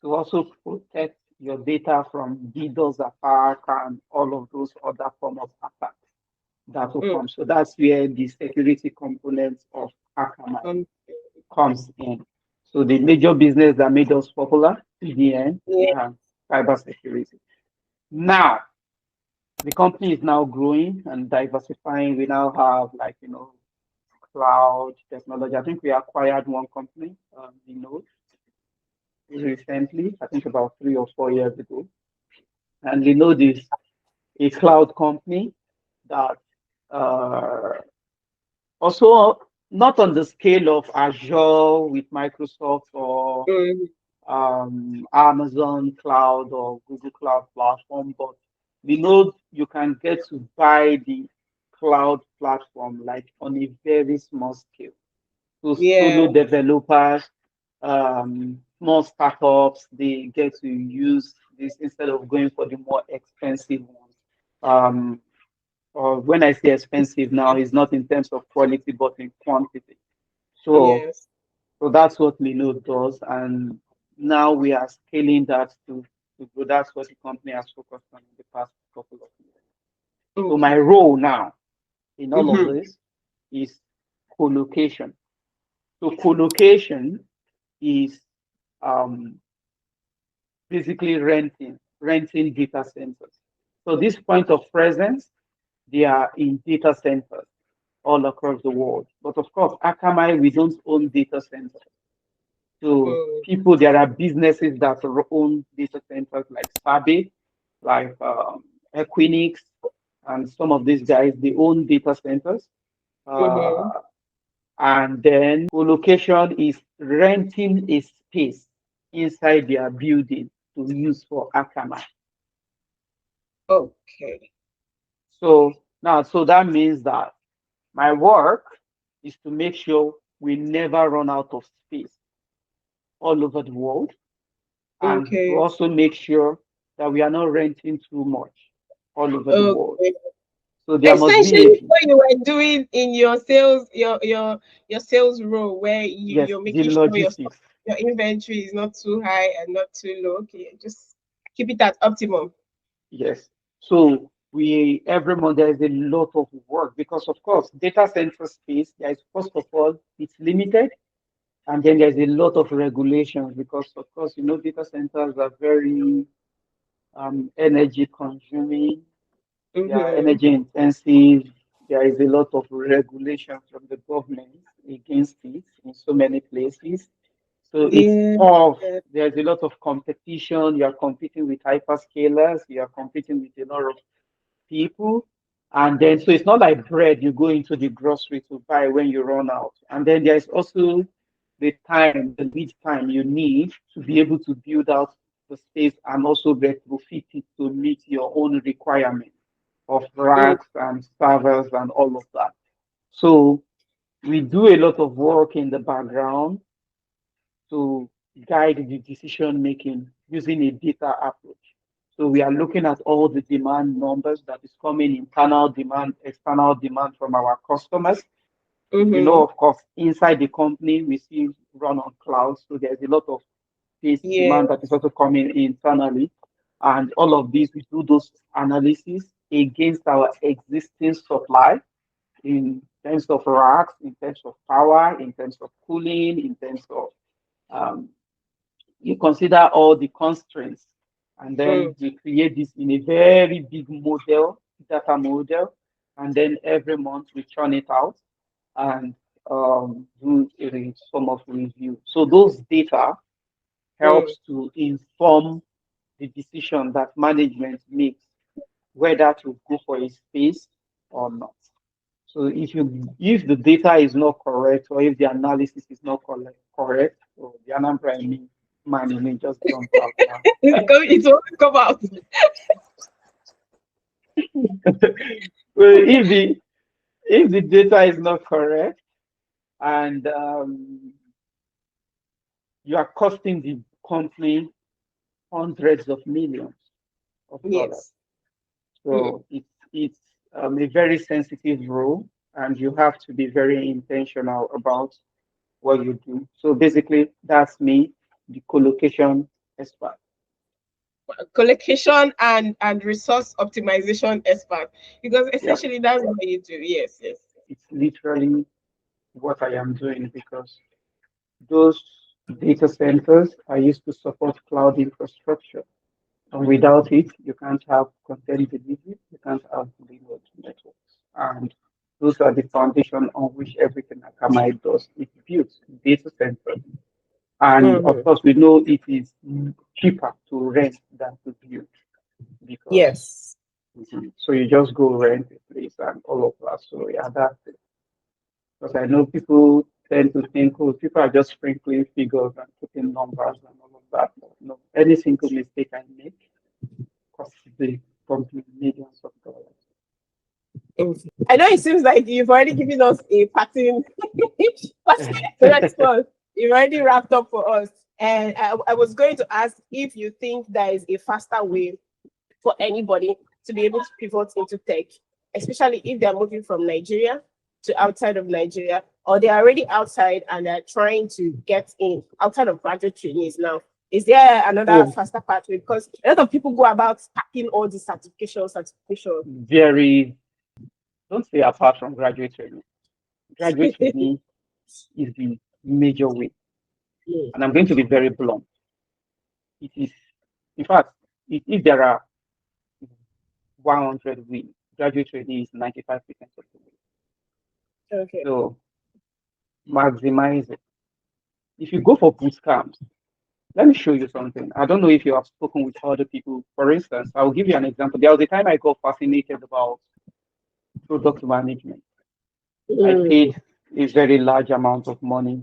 to also protect your data from DDoS attack and all of those other form of attacks that will mm, come. So that's where the security components of Akamai um, comes in. So the major business that made us popular, CDN, yeah. and cybersecurity. Now, the company is now growing and diversifying. We now have like, cloud technology. I think we acquired one company, recently, I think about 3 or 4 years ago. And Linode is a cloud company that uh, also not on the scale of Azure with Microsoft or Mm, Amazon Cloud or Google Cloud Platform, but we know you can get to buy the cloud platform like on a very small scale. So yeah. solo developers, small startups, they get to use this instead of going for the more expensive ones. Um, or when I say expensive now, it's not in terms of quality, but in quantity. So, Yes. so that's what Linode does, and now we are scaling that to grow. That's what the company has focused on in the past couple of years. So my Okay. role now in all of Mm-hmm. this is co-location. So co-location is um, basically renting data centers. So this point of presence, they are in data centers all across the world. But of course, Akamai, we don't own data centers. So Mm, people, there are businesses that own data centers like Sabe, like Equinix, and some of these guys, they own data centers. mm-hmm. Uh, and then co-location is renting a space inside their building to use for Akamai. Okay. So now, so that means that my work is to make sure we never run out of space all over the world, and to Okay. also make sure that we are not renting too much all over the world. Okay. So there must be Essentially, a what you were doing in your sales, your sales role, where yes, you're the making sure your stuff logistics. your inventory is not too high and not too low. Okay, just keep it at optimum. Yes. So we every month there is a lot of work because of course data center space, there is first of all, it's limited. And then there's a lot of regulations because, of course, data centers are very energy consuming, they are Mm-hmm. energy intensive. There is a lot of regulation from the government against it in so many places. So it's Yeah. tough. There's a lot of competition. You are competing with hyperscalers, you are competing with a lot of people. And then, so it's not like bread you go into the grocery to buy when you run out. And then there's also the lead time you need to be able to build out the space and also retrofit it to meet your own requirements of Mm, racks and servers and all of that. So we do a lot of work in the background to guide the decision making using a data approach. So we are looking at all the demand numbers that is coming, internal demand, external demand from our customers. mm-hmm. Of course, inside the company, we see run on cloud. So there's a lot of this Yeah. demand that is also coming internally. And all of these, we do those analysis against our existing supply in terms of racks, in terms of power, in terms of cooling, in terms of um, you consider all the constraints, and then Mm, we create this in a very big model, data model, and then every month we churn it out and do a sum of review. So those data mm. helps to inform the decision that management makes whether to go for a space or not. So if the data is not correct or if the analysis is not correct, or the Anambra man in me just jumped out now. It's all come out. Well, if the data is not correct and you are costing the company hundreds of millions of dollars, Yes. Mm. so it's a very sensitive role, and you have to be very intentional about what you do. So basically, that's me, the collocation expert. Collocation and resource optimization expert, because Yeah, essentially that's what you do. Yes, yes. it's literally what I am doing because those data centers are used to support cloud infrastructure. And without it, you can't have content delivery, you can't have remote networks. And those are the foundation on which everything Akamai does. It builds data centers. And of Mm-hmm. course, we know it is cheaper to rent than to build because Yes. so you just go rent a place and all of that. So yeah, that's it. Because I know people tend to think, oh, people are just sprinkling figures and putting numbers and all of that. But no, any single mistake I make costs the company millions of dollars. I know it seems like you've already given us a pattern. So that's fun. You've already wrapped up for us. And I was going to ask if you think there is a faster way for anybody to be able to pivot into tech, especially if they're moving from Nigeria to outside of Nigeria, or they're already outside and they're trying to get in outside of graduate trainees now. Is there another Oh, faster pathway? Because a lot of people go about packing all these certification. very, don't say apart from graduate training. Graduate training is the major way. Mm, And I'm going to be very blunt. It is, in fact, if there are 100 ways, graduate training is 95% of the way. okay. So maximize it. If you go for boot camps, let me show you something. I don't know if you have spoken with other people. For instance, I'll give you an example. There was a time I got fascinated about product management. I Mm, paid a very large amount of money.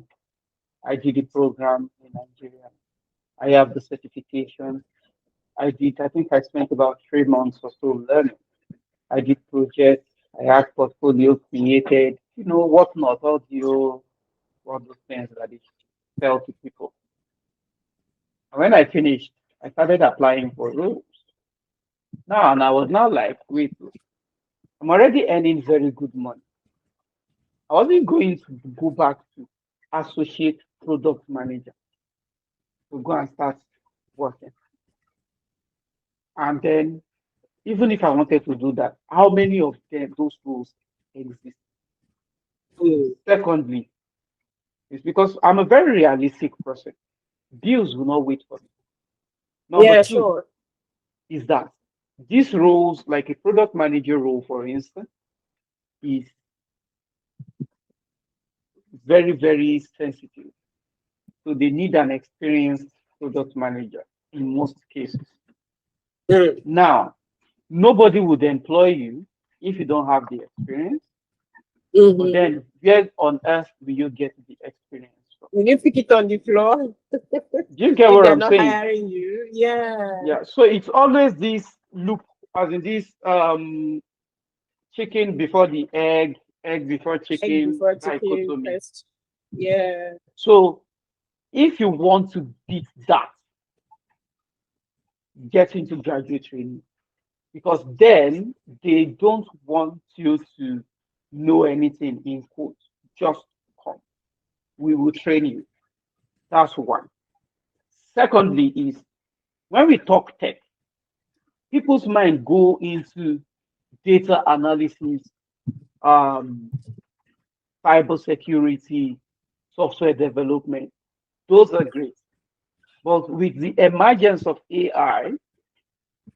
I did the program in Nigeria. I have the certification. I think I spent about 3 months or so learning. I did projects. I had portfolio created, whatnot, audio, all those things that I sell to people. And when I finished, I started applying for roles. Now, and I was now like, wait, I'm already earning very good money. I wasn't going to go back to associate product manager. to go and start working. And then, even if I wanted to do that, how many of them, those roles exist? Mm. Secondly, it's because I'm a very realistic person. Bills will not wait for me. Number Yeah, two sure. is that these roles, like a product manager role, for instance, is very, very sensitive. So they need an experienced product manager in most cases. Mm. Now, nobody would employ you if you don't have the experience. But Mm-hmm. then, where on earth will you get the experience from? Will you pick it on the floor Do you get if what they're I'm not saying? hiring you? Yeah. Yeah. So it's always this loop, as in this chicken before the egg, egg before Egg chicken before chicken dichotomy. first. Yeah. So if you want to beat that, get into graduate training because then they don't want you to know anything in quotes. Just come. We will train you. That's one. Secondly, is when we talk tech, people's mind go into data analysis, um, cybersecurity, software development. Those are great. But with the emergence of AI,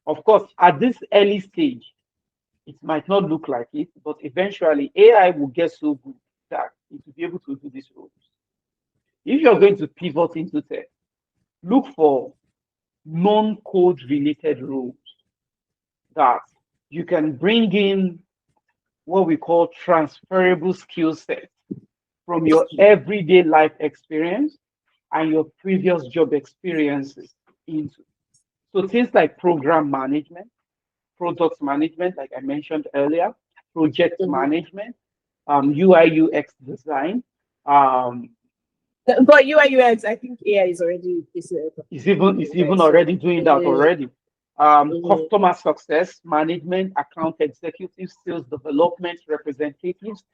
of course, at this early stage, it might not look like it, but eventually AI will get so good that it will be able to do these roles. If you're going to pivot into tech, look for non-code related roles that you can bring in what we call transferable skill sets from your everyday life experience and your previous job experiences into. So things like program management, product management, like I mentioned earlier, project Mhm. management, UI UX design, um, But UI UX, I think AI is already replacing a lot is of even it. So, already doing that mhm, already. mhm, Customer success management, account executives, sales development representatives.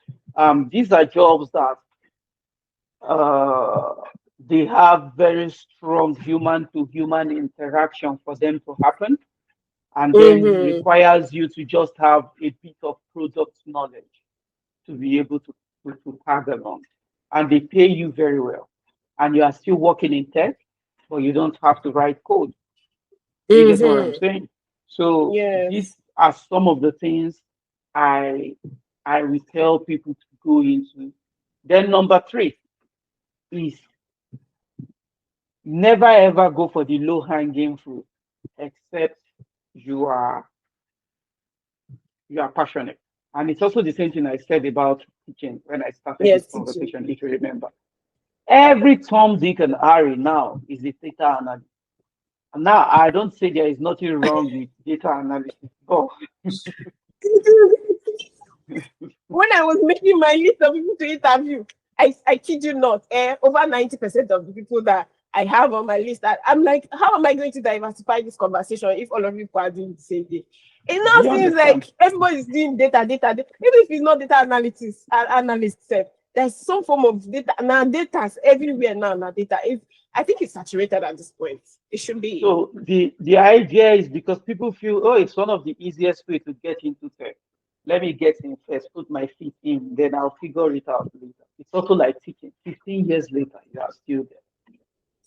These are jobs that uh, they have very strong human to human interaction for them to happen, and then mhm. requires you to just have a bit of product knowledge to be able to tag along. And they pay you very well. And you are still working in tech, but you don't have to write code. Do you get what I'm Mhm. saying? So these Yes. are some of the things I I will tell people to go into. Then number three is never ever go for the low hanging fruit, except you are you are passionate. And it's also the same thing I said about teaching when I started this Yes, teaching. conversation, if you remember. Every Tom, Dick, and Harry now is a data analyst. And now I don't say there is nothing wrong with data analysis, but When I was making my list of people to interview, I kid you not, over 90% of the people that I have on my list, that I'm like, how am I going to diversify this conversation if all of you are doing the same thing? It do now you seems understand? like everybody's doing data. Even if it's not data analytics, analyst self, there's some form of data. Now, data's everywhere now data. I think it's saturated at this point. It should be. So the idea is because people feel, oh, it's one of the easiest way to get into tech. Let me get in first, put my feet in, then I'll figure it out later. It's also like teaching. 15 years later, you are still there.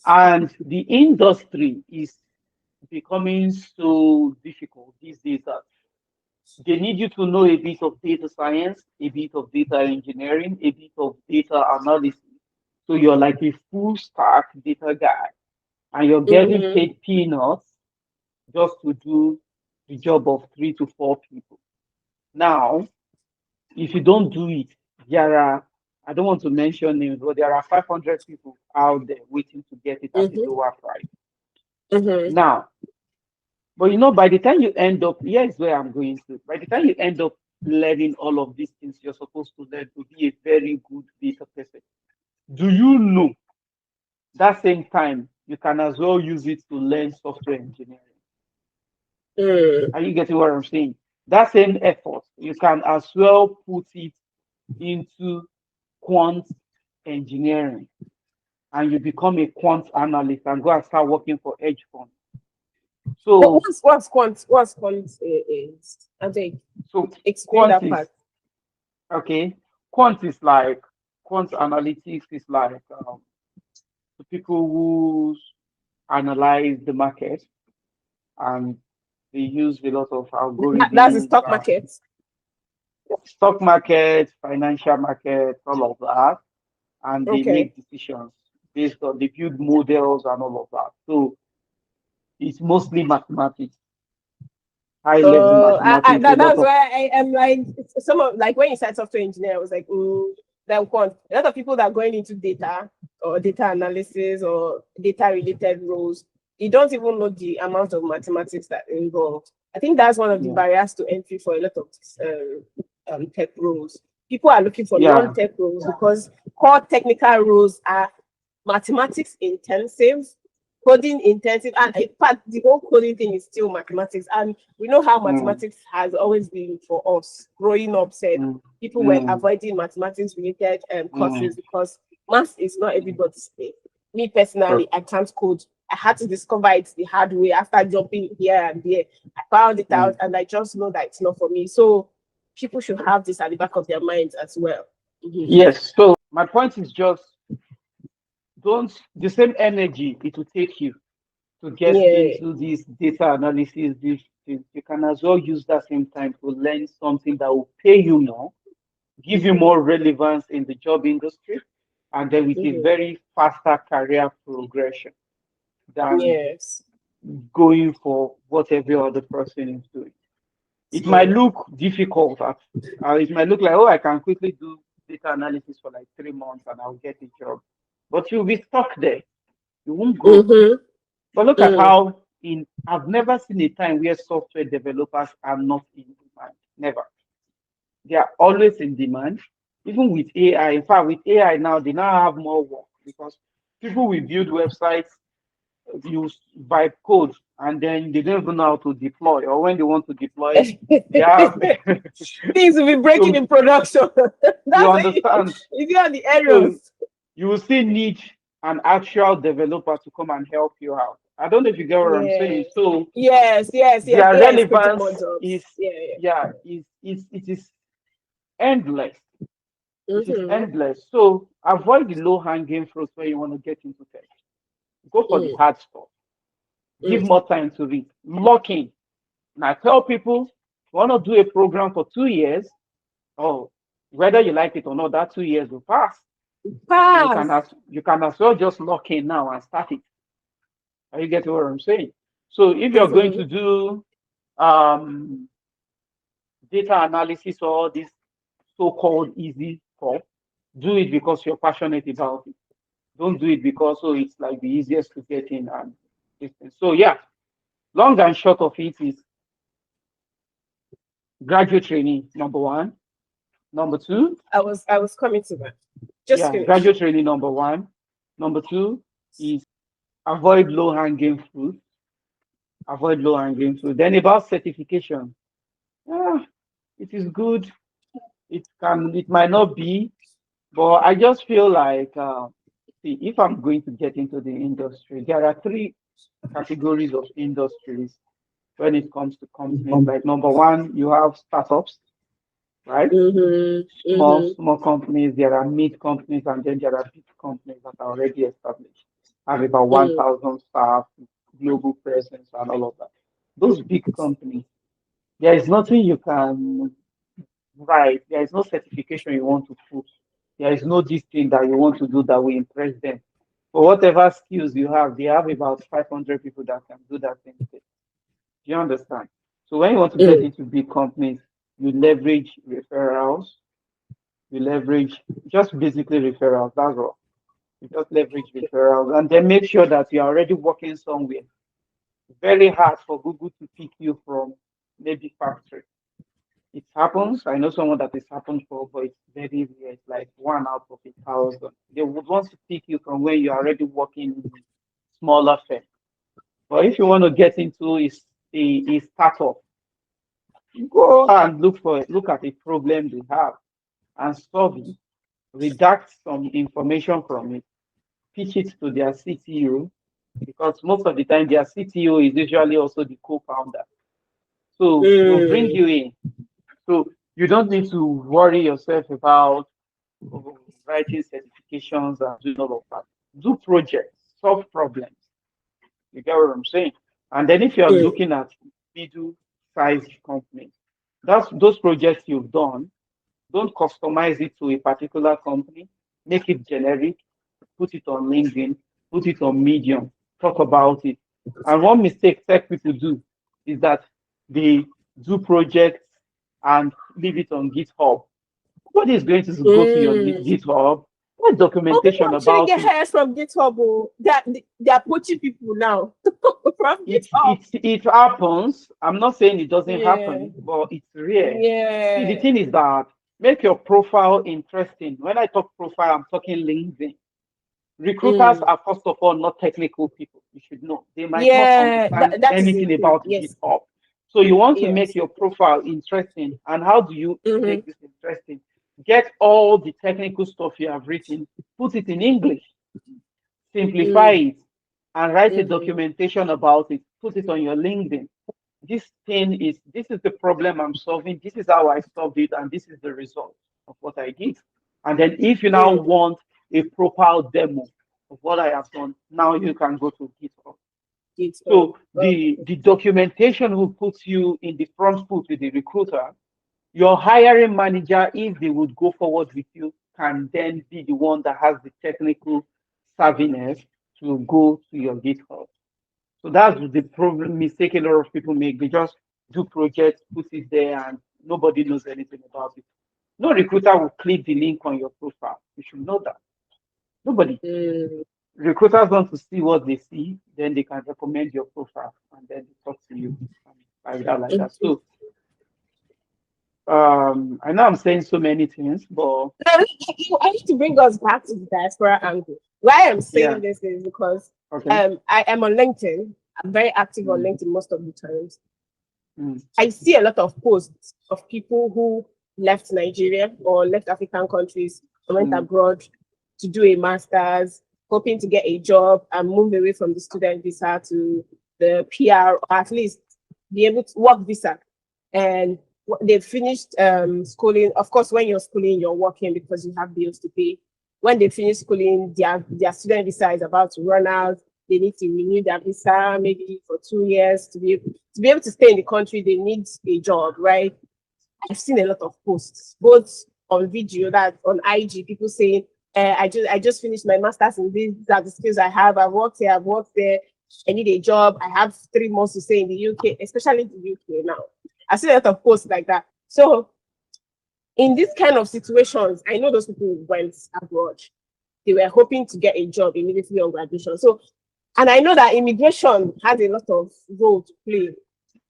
And the industry is becoming so difficult these days that they need you to know a bit of data science, a bit of data engineering, a bit of data analysis. So you're like a full stack data guy and you're getting Mm-hmm. paid peanuts just to do the job of 3 to 4 people. Now, if you don't do it, there are, I don't want to mention names, but there are 500 people out there waiting to get it at a Mm-hmm. lower price. Mm-hmm. Now, but by the time you end up, here's where I'm going to. By the time you end up learning all of these things you're supposed to learn to be a very good data person, do you know that same time you can as well use it to learn software engineering? Mm. Are you getting what I'm saying? That same effort, you can as well put it into quant engineering. and you become a quant analyst and go and start working for hedge funds. So, What's quant? What's quant? I think so explain quant that is part. okay. Quant is like quant analytics is like the people who analyze the market, and they use a lot of That's the algorithms, stock market. stock market, financial market, all of that, and they Okay. make decisions based on they build models and all of that. So it's mostly mathematics, high level mathematics, a lot That's of why I am like some of like when you said software engineer, I was like, that quant. A lot of people that are going into data or data analysis or data related roles, you don't even know the amount of mathematics that involved. I think that's one of the yeah, barriers to entry for a lot of tech roles. People are looking for yeah, non-tech roles because core technical roles are mathematics intensive, coding intensive, and in fact, the whole coding thing is still mathematics. And we know how mm, mathematics has always been for us growing up. Said mm, people were mm, avoiding mathematics related mm, courses because math is not everybody's thing. Me true. personally, I can't code. I had to discover it the hard way after jumping here and there. I found it out, Mm. and I just know that it's not for me. So people should have this at the back of their minds as well. Mhm. Yes. So my point is just don't the same energy it will take you to get Yeah. into this data analysis, this you can as well use that same time to learn something that will pay you more, give you Mhm. more relevance in the job industry, and then with a Mhm. very faster career progression than Yes. going for what every other person is doing. It might Yeah. look difficult at, it might look like, oh, I can quickly do data analysis for like 3 months and I'll get a job. But you'll be stuck there. You won't grow. Mhm. But look at Mm. how I've never seen a time where software developers are not in demand. Never. They are always in demand. Even with AI. In fact, with AI now, they now have more work because people will build websites, use vibe code, and then they don't even know how to deploy. Or when they want to deploy, they have Things will be breaking so in production. you That's when understand. you get the So errors. you will still need an actual developer to come and help you out. I don't know if you get what I'm saying. Yes. So Yes, yes, yes. their AI is creating relevance more jobs. is Yeah, yeah is it is endless. yeah. It is Mm-hmm. endless. So avoid the low hanging fruit where you want to get into tech. Go for the Mm, hard stuff. Give mm. more time to read. Lock in. And I tell people, you want to do a program for 2 years, oh, whether you like it or not, that 2 years will pass. So Pass. you can as well just lock in now and start it. Are you getting what I'm saying? So if you're going Mm-hmm. to do um, data analysis or this so-called easy stuff, do it because you're passionate about it. Don't do it because oh it's like the easiest to get in and this thing. So yeah, long and short of it is graduate training number one. Number two, I was coming to that. Just yeah, finish. graduate training number one. Number two is avoid low hanging fruit. Avoid low hanging fruit. Then about certification, yeah, it is good. It might not be, but I just feel like see if I'm going to get into the industry, there are three categories of industries when it comes to companies. Like number one, you have startups, right? Mm-hmm. Mm-hmm. Small companies, there are mid companies, and then there are big companies that are already established, have about Mm. 1,000 staff, global presence, and all of that. Those big companies, there is nothing you can write, there is no certification you want to put, there is no this thing that you want to do that will impress them. For whatever skills you have, they have about 500 people that can do that thing. Do you understand? So when you want to get Mm. into big companies, you leverage referrals, you leverage just basically referrals. That's all. You just leverage referrals and then make sure that you're already working somewhere. Very hard for Google to pick you from maybe factory. It happens. I know someone that it's happened for, but it's very rare. It's like 1 out of 1,000. They would want to pick you from where you're already working in smaller firm. But if you want to get into a startup, go and look at a problem they have and solve it, redact some information from it, pitch it to their CTO, because most of the time their CTO is usually also the co-founder. So they'll bring you in. So you don't need to worry yourself about writing certifications and doing all of that. Do projects, solve problems. You get what I'm saying? And then if you're looking at middle-sized companies, that's those projects you've done. Don't customize it to a particular company. Make it generic. Put it on LinkedIn. Put it on Medium. Talk about it. And one mistake tech people do is that they do projects and leave it on GitHub. What is going to go to your GitHub? What Oh, people documentation actually about get it? hired from GitHub. Oh. They're poaching people now from GitHub. It happens. I'm not saying it doesn't Yeah, happen, but it's rare. See, the yeah. thing is that make your profile interesting. When I talk profile, I'm talking LinkedIn. Recruiters are first of all not technical people. You should know. They might not Yeah, understand that is anything a thing. about Yes, GitHub. So you want to make yes. your profile interesting. And how do you Mm-hmm. make this interesting? Get all the technical stuff you have written, put it in English, simplify it, and write a documentation about it. Put it on your LinkedIn. This is the problem I'm solving. This is how I solved it, and this is the result of what I did. And then if you now want a proper demo of what I have done, now you can go to GitHub. GitHub. So the documentation will put you in the front foot with the recruiter. Your hiring manager, if they would go forward with you, can then be the one that has the technical savviness to go to your GitHub. So that's the problem mistake a lot of people make. They just do projects, put it there, and nobody knows anything about it. No recruiter will click the link on your profile. You should know that. Nobody. Recruiters want to see what they see, then they can recommend your profile, and then they talk to you like that. So I know I'm saying so many things, but I need to bring us back to the diaspora angle. Why I'm yeah, saying this is because okay. I am on LinkedIn. I'm very active on LinkedIn most of the times. Mm. I see a lot of posts of people who left Nigeria or left African countries and went abroad to do a master's, hoping to get a job and move away from the student visa to the PR, or at least be able to work visa. And they finished schooling. Of course, when you're schooling, you're working because you have bills to pay. When they finish schooling, their student visa is about to run out. They need to renew their visa maybe for 2 years to be able to stay in the country. They need a job, right? I've seen a lot of posts, both on video, that on IG, people saying, I just finished my master's in this, these are the skills I have. I've worked here, I've worked there. I need a job. I have 3 months to stay in the UK, especially in the UK now. I see a lot of posts like that. So in these kind of situations, I know those people went abroad. They were hoping to get a job immediately on graduation. So, and I know that immigration has a lot of role to play.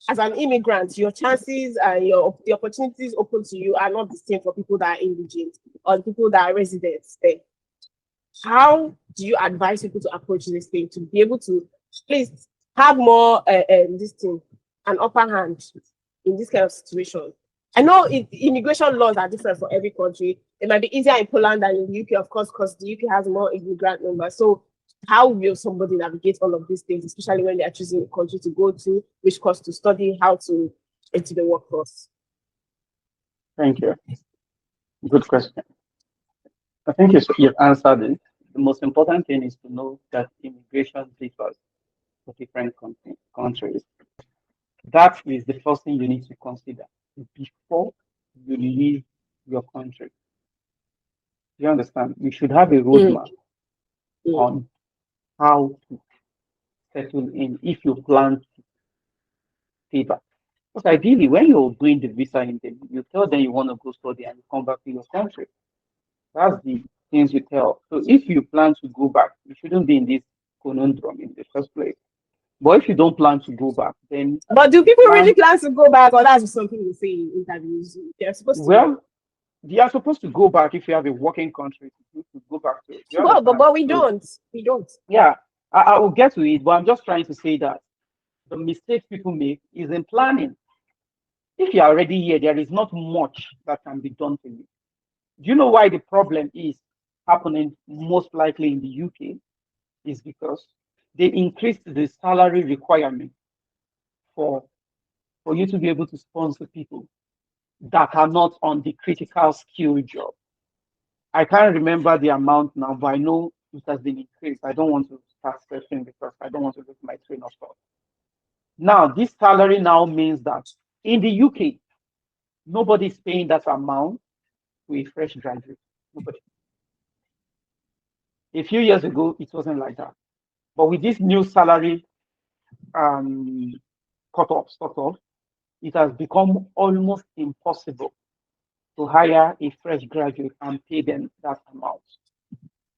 As an immigrant, your chances and the opportunities open to you are not the same for people that are indigent or people that are residents there. How do you advise people to approach this thing to be able to please have more this thing, an upper hand in this kind of situation? I know immigration laws are different for every country. It might be easier in Poland than in the UK, of course, because the UK has more immigrant numbers. So how will somebody navigate all of these things, especially when they are choosing a country to go to, which course to study, how to enter the workforce? Thank you. Good question. I think you've answered it. The most important thing is to know that immigration differs for different countries. That is the first thing you need to consider before you leave your country. You understand? You should have a roadmap on how to settle in if you plan to stay back. Because ideally, when you're doing the visa interview, you tell them you want to go study and you come back to your country. That's the things you tell. So if you plan to go back, you shouldn't be in this conundrum in the first place. But if you don't plan to go back, then But do people really plan. plan to go back, or that's just something you say in interviews? They're supposed to. Well, they are supposed to go back if you have a working country to go back to. You understand? But we So, don't. We don't. yeah, I will get to it, but I'm just trying to say that the mistakes people make is in planning. If you're already here, there is not much that can be done for you. Do you know why the problem is happening most likely in the UK? is because they increased the salary requirement for you to be able to sponsor people that are not on the critical skill job. I can't remember the amount now, but I know it has been increased. I don't want to start searching because I don't want to lose my train of thought. Now, this salary now means that in the UK, nobody is paying that amount to a fresh graduate. Nobody. A few years ago, it wasn't like that. But with this new salary cut-off, sort of, it has become almost impossible to hire a fresh graduate and pay them that amount.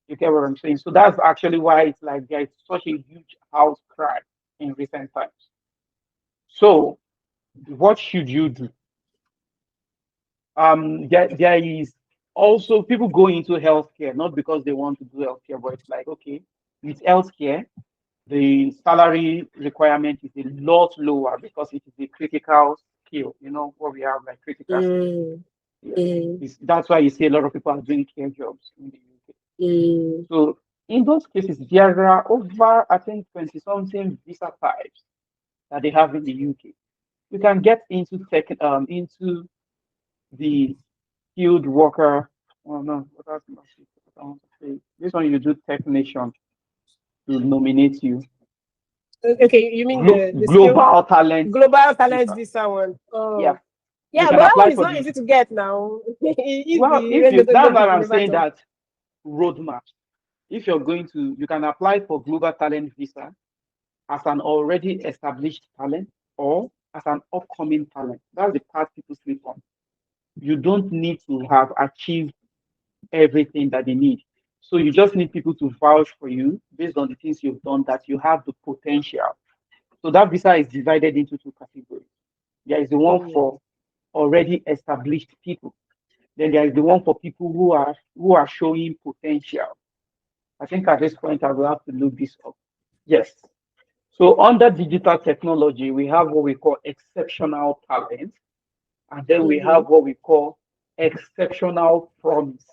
You get what I'm saying? So that's actually why it's like there is such a huge outcry in recent times. So what should you do? There is also people go into healthcare not because they want to do healthcare, but it's like, okay, with healthcare, the salary requirement is a lot lower because it is a critical skill. You know what we have like critical skill. That's why you see a lot of people are doing care jobs in the UK. So in those cases, there are over, I think, 20 something visa types that they have in the UK. You can get into into the skilled worker. Oh no, that's not what I want to say. This one you do technician to nominate you. Okay, you mean the global talent visa one? Oh. Yeah. Yeah, but that one is not easy to get now. That's why I'm saying that roadmap. If you're going to, you can apply for global talent visa as an already established talent or as an upcoming talent. That's the part people sleep on. You don't need to have achieved everything that they need. So you just need people to vouch for you based on the things you've done that you have the potential. So that visa is divided into two categories. There is the one for already established people. Then there is the one for people who are showing potential. I think at this point I will have to look this up. Yes. So under digital technology, we have what we call exceptional talent, and then we have what we call exceptional promise.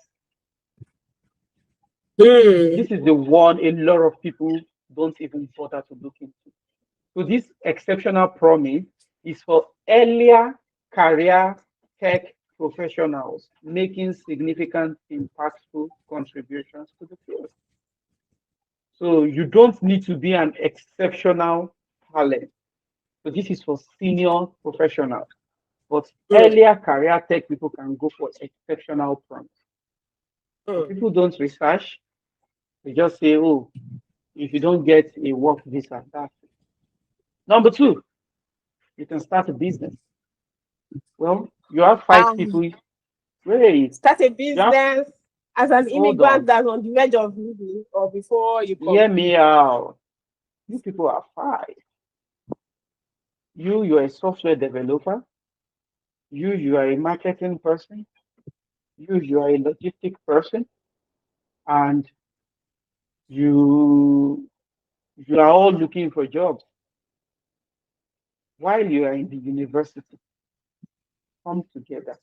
This is the one a lot of people don't even bother to look into. So this exceptional promise is for earlier career tech professionals making significant, impactful contributions to the field. So you don't need to be an exceptional talent. So this is for senior professionals. But earlier career tech people can go for exceptional promise. So people don't research. They just say, oh, if you don't get a work visa, that's it. Number two, you can start a business. Well, you have five people. Wait, start a business as an immigrant that's on the verge of moving or before you come. Hear me out. You people are five. You're a software developer. You are a marketing person. You are a logistic person. And you are all looking for jobs. While you are in the university, come together.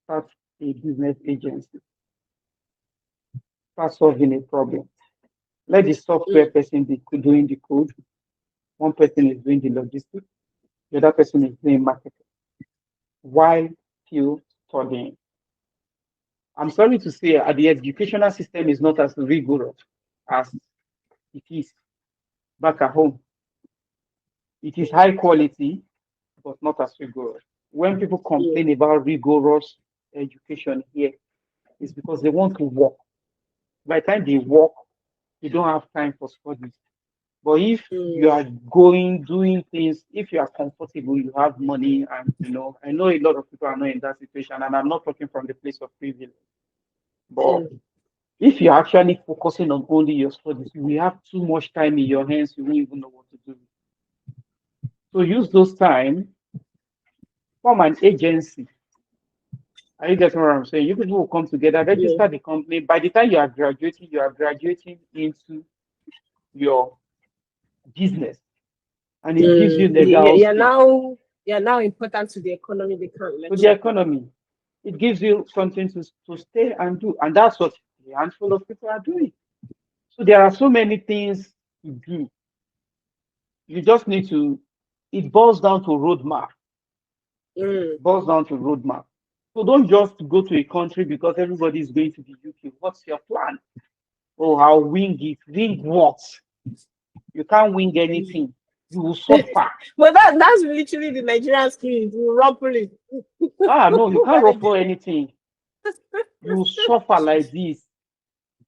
Start a business agency. Start solving a problem. Let the software person be doing the code. One person is doing the logistics. The other person is doing marketing. While still studying. I'm sorry to say, the educational system is not as rigorous as it is back at home. It is high quality, but not as rigorous. When people complain about rigorous education here, it's because they want to work. By the time they work, you don't have time for studies. But if you are doing things, if you are comfortable, you have money, and I know a lot of people are not in that situation, and I'm not talking from the place of privilege. But if you're actually focusing on only your studies, you will have too much time in your hands, you won't even know what to do. So use those time, form an agency. Are you getting what I'm saying? You people will come together, register the company. By the time you are graduating into your business, and it gives you legal. You're now important to the economy. They can't let to the economy. It gives you something to stay and do, and that's what a handful of people are doing. So there are so many things to do. You just need to, it boils down to roadmap. Boils down to roadmap. So don't just go to a country because everybody is going to the UK. What's your plan? Oh, I'll wing it. Wing what? You can't wing anything. You will suffer. But that's literally the Nigerian spirit. We rumple it. No, you can't ruffle anything. You suffer like this,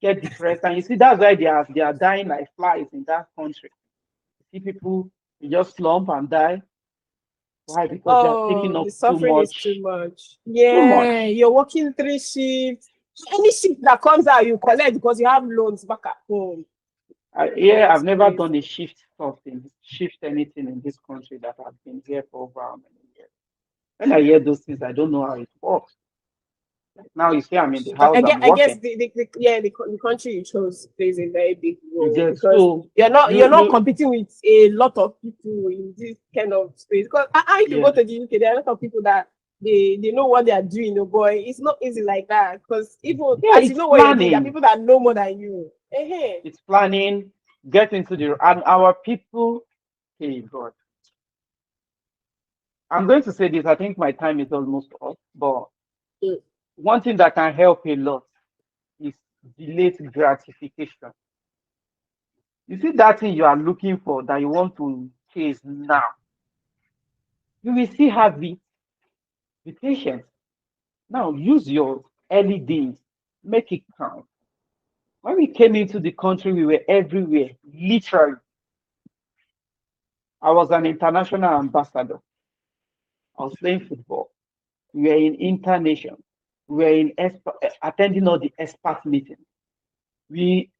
get depressed, and you see that's why they are dying like flies in that country. You see people, you just slump and die. Why? Because they are taking Oh, up the too suffering is too much. much. Too Yeah, much. you're working 3 shifts. Any shift that comes out, you collect because you have loans back at home. Yeah, I've It's never done crazy. a shift anything in this country that I've been here for over how many years. When I hear those things, I don't know how it works. Like now you see I'm in the But house, I'm I guess working. the country you chose plays a very big You role get because so you're not you competing with a lot of people in this kind of space. Because if you yeah. go to the UK, there are a lot of people that they know what they are doing. Oh boy, it's not easy like that. Because even Yeah, as you it's know what you're doing, there are planning. people that know more than you. Hey, It's planning, get into the and our people, hey God. I'm going to say this, I think my time is almost up, but hey. one thing that can help a lot is delayed gratification. You see that thing you are looking for that you want to chase now, you will still have it. Be patient. Now use your early days, make it count. When we came into the country, we were everywhere. Literally, I was an international ambassador. I was playing football. We were in internation. We were in attending all the expert meetings. We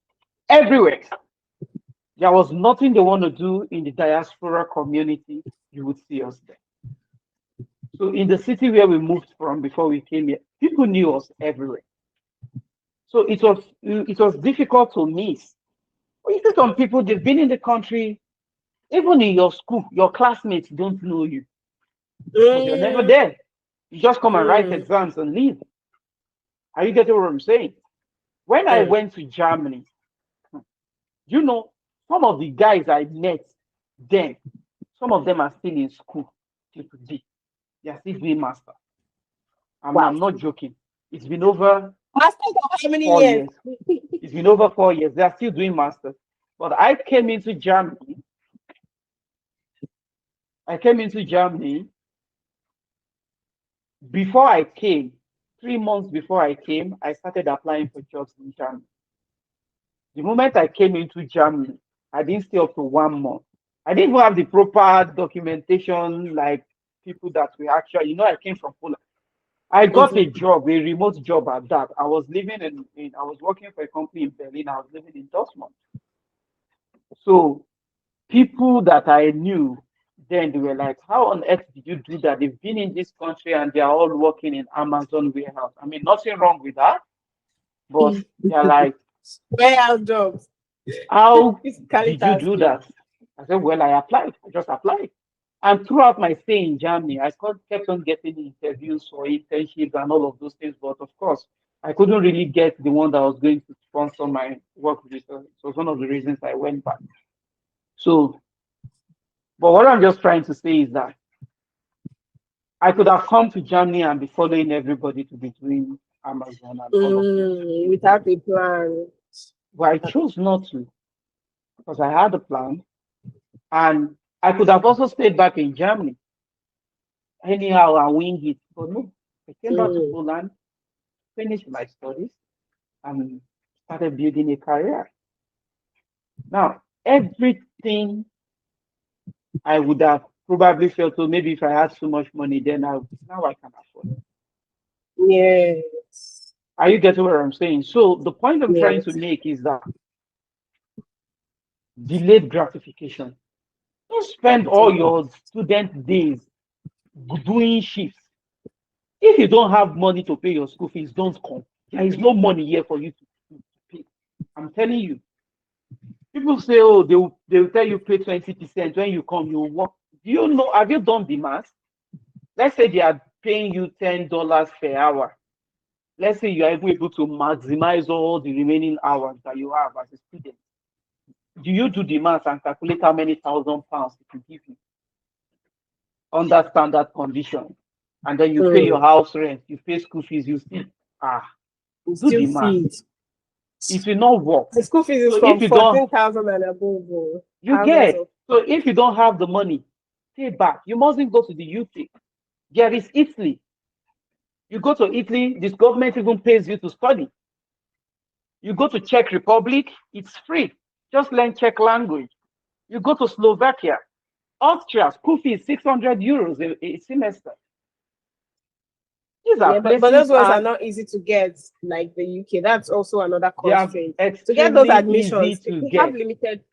everywhere. There was nothing they want to do in the diaspora community. You would see us there. So in the city where we moved from before we came here, people knew us everywhere. So it was difficult to miss. But you see some people they've been in the country, even in your school, your classmates don't know you because you're never Mm, there. You just come and write mm, exams and leave. Are you getting what I'm saying? When I mm. went to Germany, you know, some of the guys I met then, some of them are still in school till today. They are still doing master. Wow. I'm not joking. It's been over Masters of how many four years? years. It's been over 4 years. They are still doing masters. But I came into Germany. Before I came, 3 months before I came, I started applying for jobs in Germany. The moment I came into Germany, I didn't stay up to 1 month. I didn't even have the proper documentation like people that we actually, I came from Poland. I got a Mhm. job, a remote job at that. I was living I was working for a company in Berlin. I was living in Dortmund. So people that I knew then they were like, how on earth did you do that? They've been in this country and they're all working in Amazon warehouse. I mean, nothing wrong with that, but they're like, Warehouse jobs. how Physically did you do that? tasking. I said, well, I applied. I just applied. And throughout my stay in Germany, I kept on getting interviews for internships and all of those things. But of course, I couldn't really get the one that was going to sponsor my work visa. So it's one of the reasons I went back. So, but what I'm just trying to say is that I could have come to Germany and be following everybody to be doing Amazon and all of those things. Without a plan. But I chose not to because I had a plan and I could have also stayed back in Germany anyhow and wing it. But no, I came back to Mm. Poland, finished my studies, and started building a career. Now, everything I would have probably felt so maybe if I had so much money, then now I can afford. Yes. Are you getting what I'm saying? So the point I'm trying to Yes. make is that delayed gratification. Don't spend all your student days doing shifts. If you don't have money to pay your school fees, don't come. There is no money here for you to pay. I'm telling you. People say, oh, they will tell you pay 20% when you come, you work. Do you know? Have you done the math? Let's say they are paying you $10 per hour. let's say you are able to maximize all the remaining hours that you have as a student. Do you do the math and calculate how many £1,000 it will give you under standard condition? And then you pay your house rent, you pay school fees, you still You do still the math. feed. It will not work. The school fees is So from if you don't, 14,000 and above. Oh. you Thousands get. of- So if you don't have the money, stay back. You mustn't go to the UK. There is Italy. You go to Italy, this government even pays you to study. You go to Czech Republic, it's free. Just learn Czech language. You go to Slovakia, Austria, school fees €600 a semester. These are Yeah, but places those ones are and not easy to get, like the UK. That's also another they are constraint. To get those extremely easy admissions, to they have get. limited.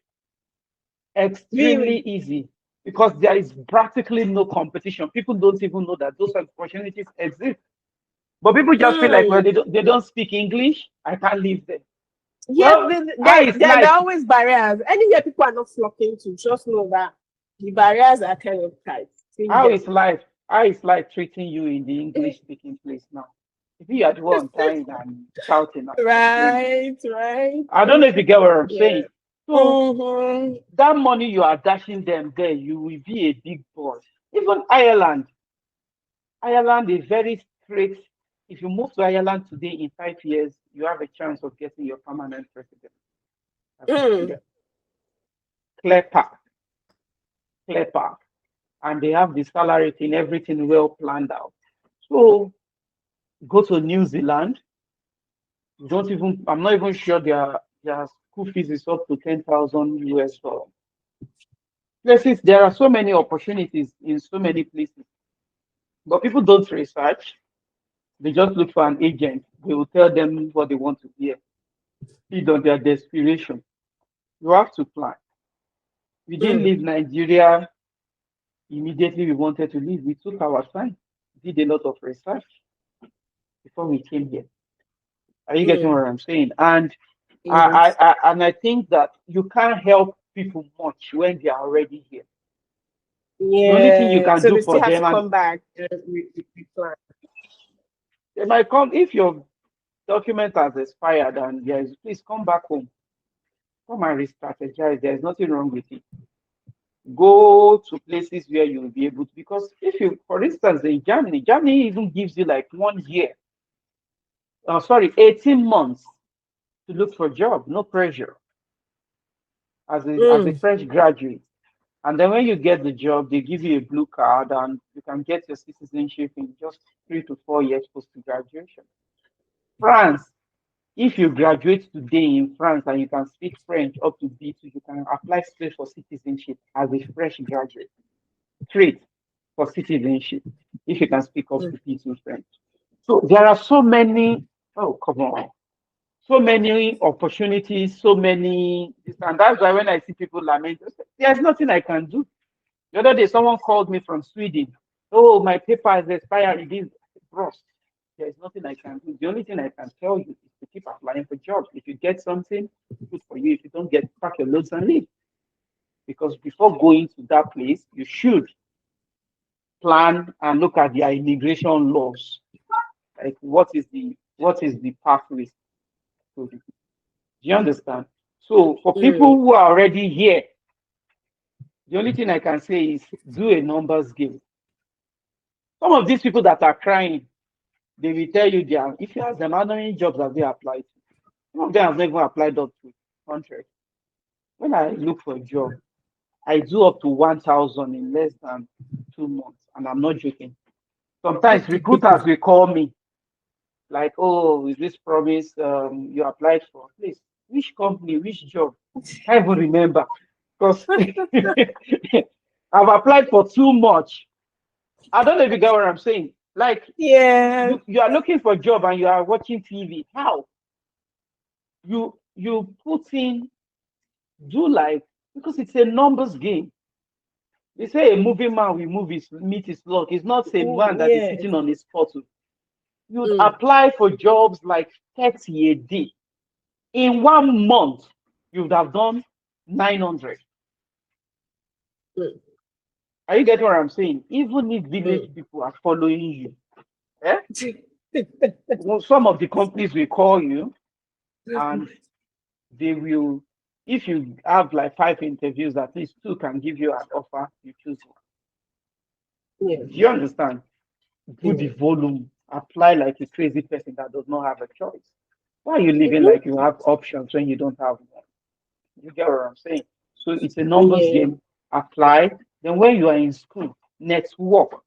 Extremely easy because there is practically no competition. People don't even know that those opportunities exist. But people just feel like, well, they don't speak English. I can't leave them. Yes, Well, how is there life? are always barriers. Anywhere people are not flocking to, just know that the barriers are kind of tight. How is life? How is life treating you in the English speaking place now? If you are the one crying and shouting and complaining. Right. I don't know if you get what I'm Yeah. saying. So that money you are dashing them there, you will be a big boss. Even Ireland is very straight. If you move to Ireland today in 5 years, you have a chance of getting your permanent residence as a student. Clear path. And they have the salary thing, everything well planned out. So go to New Zealand. I'm not even sure their school fees is up to 10,000 US dollars. Places, there are so many opportunities in so many places, but people don't research. They just look for an agent. They will tell them what they want to hear. Feed on their desperation. You have to plan. We didn't leave Nigeria immediately we wanted to leave. We took our time, did a lot of research before we came here. Are you getting what I'm saying? And I think that you can't help people much when they are already here. Yeah. The only thing you can so do they for still have them, to and come back we plan. they might come if your document has expired and yes, please come back home. Come and re-strategize. There's nothing wrong with it. Go to places where you'll be able to, because if you, for instance, in Germany even gives you like 1 year, 18 months to look for a job, no pressure as a fresh graduate. And then when you get the job, they give you a blue card and you can get your citizenship in just 3 to 4 years post graduation. France, if you graduate today in France and you can speak French up to B2, you can apply straight for citizenship as a fresh graduate. Straight for citizenship if you can speak up to B2 French. So there are so many, oh, come on. So many opportunities, so many, and that's why when I see people lament, there's nothing I can do. The other day, someone called me from Sweden. Oh, my paper has expired. It is bros. There's nothing I can do. The only thing I can tell you is to keep applying for jobs. If you get something, good for you. If you don't get, pack your loads and leave. Because before going to that place, you should plan and look at their immigration laws. Like what is the pathway? Do you understand? So for people who are already here, the only thing I can say is do a numbers game. Some of these people that are crying, they will tell you if you ask them how many jobs have they applied to, some of them have never applied up to 100. When I look for a job, I do up to 1,000 in less than 2 months, and I'm not joking. Sometimes recruiters will call me like, "Oh, is this Promise you applied for? Please, which company, which job?" I can't even remember because I've applied for too much. I don't know if you get what I'm saying. Like, you are looking for a job and you are watching TV. How? You put in, do like, because it's a numbers game. They say a moving man will meet his luck. It's not a man that is sitting on his bottle. You'd apply for jobs like 30 a day. In 1 month, you'd have done 900. Are you getting what I'm saying? Even if village people are following you, Well, some of the companies will call you and they will, if you have like 5 interviews, at least 2 can give you an offer, you choose one. Yeah. Do you understand? Put the Yeah. volume, apply like a crazy person that does not have a choice. Why are you living Mhm. like you have options when you don't have one? You get what I'm saying? So it's a numbers Yeah. game. Apply. Then when you are in school, network.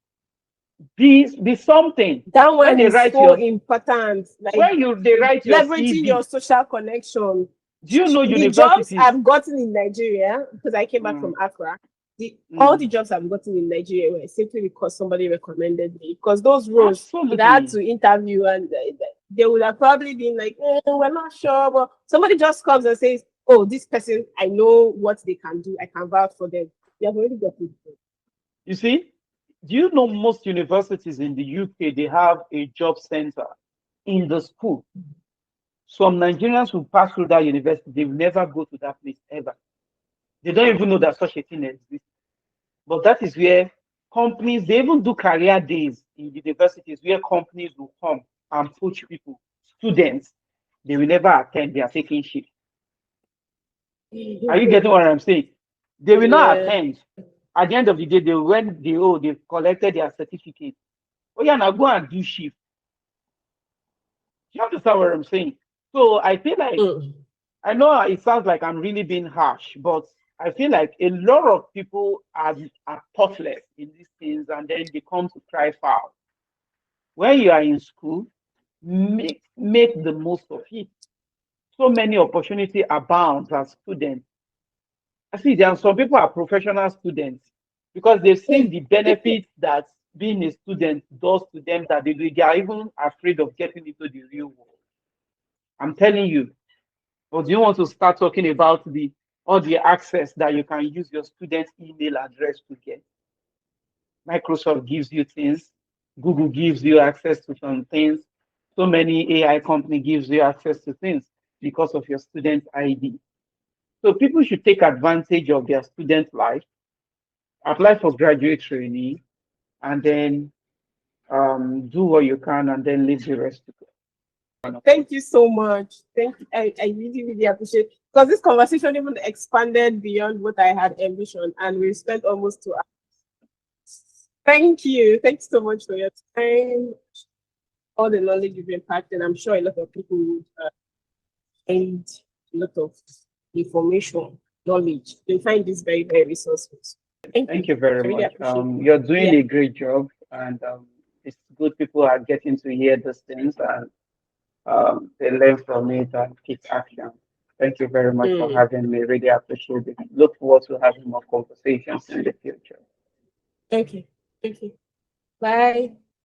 Be something. That When one they is write so your important. Like they write your leveraging your CV, social connection. do you know The jobs universities? I've gotten in Nigeria, because I came back from Mm, Accra, all the mm, jobs I've gotten in Nigeria were simply because somebody recommended me. Because those roles, if I had absolutely. to interview and they would have probably been like, we're not sure. But somebody just comes and says, oh, this person, I know what they can do. I can vouch for them. You have already got it. You see, do you know most universities in the UK, they have a job center in the school? Some Nigerians who pass through that university, they will never go to that place ever. They don't even know that such a thing exists. But that is where companies, they even do career days in universities where companies will come and poach people, students. They will never attend, they are taking shit. Are you getting what I'm saying? They will not Yeah. attend. At the end of the day, they've collected their certificate. Oh yeah, now go and do shift. You understand what I'm saying? So I feel like, Mm. I know it sounds like I'm really being harsh, but I feel like a lot of people are thoughtless in these things and then they come to cry foul. When you are in school, make the most of it. So many opportunity abound as students. I see there are some people are professional students because they've seen the benefits that being a student does to them that they are even afraid of getting into the real world. I'm telling you. But do you want to start talking about the all the access that you can use your student email address to get? Microsoft gives you things, Google gives you access to some things, so many AI company gives you access to things because of your student ID. So people should take advantage of their student life, apply for graduate trainee, and then do what you can, and then leave the rest to go. Thank you so much. I really, really appreciate because this conversation even expanded beyond what I had envisioned, and we spent almost 2 hours. Thank you. Thanks so much for your time, all the knowledge you've imparted. I'm sure a lot of people would gain a lot of information, knowledge. They find this very, very resourceful. Thank Thank you. you very I really much. appreciate it. You're doing Yeah. a great job, and it's good people are getting to hear these things and they learn from it and take action. Thank you very much for Mm. having me. Really appreciate it. Look forward to having more conversations in the future. Okay. Thank you. Bye.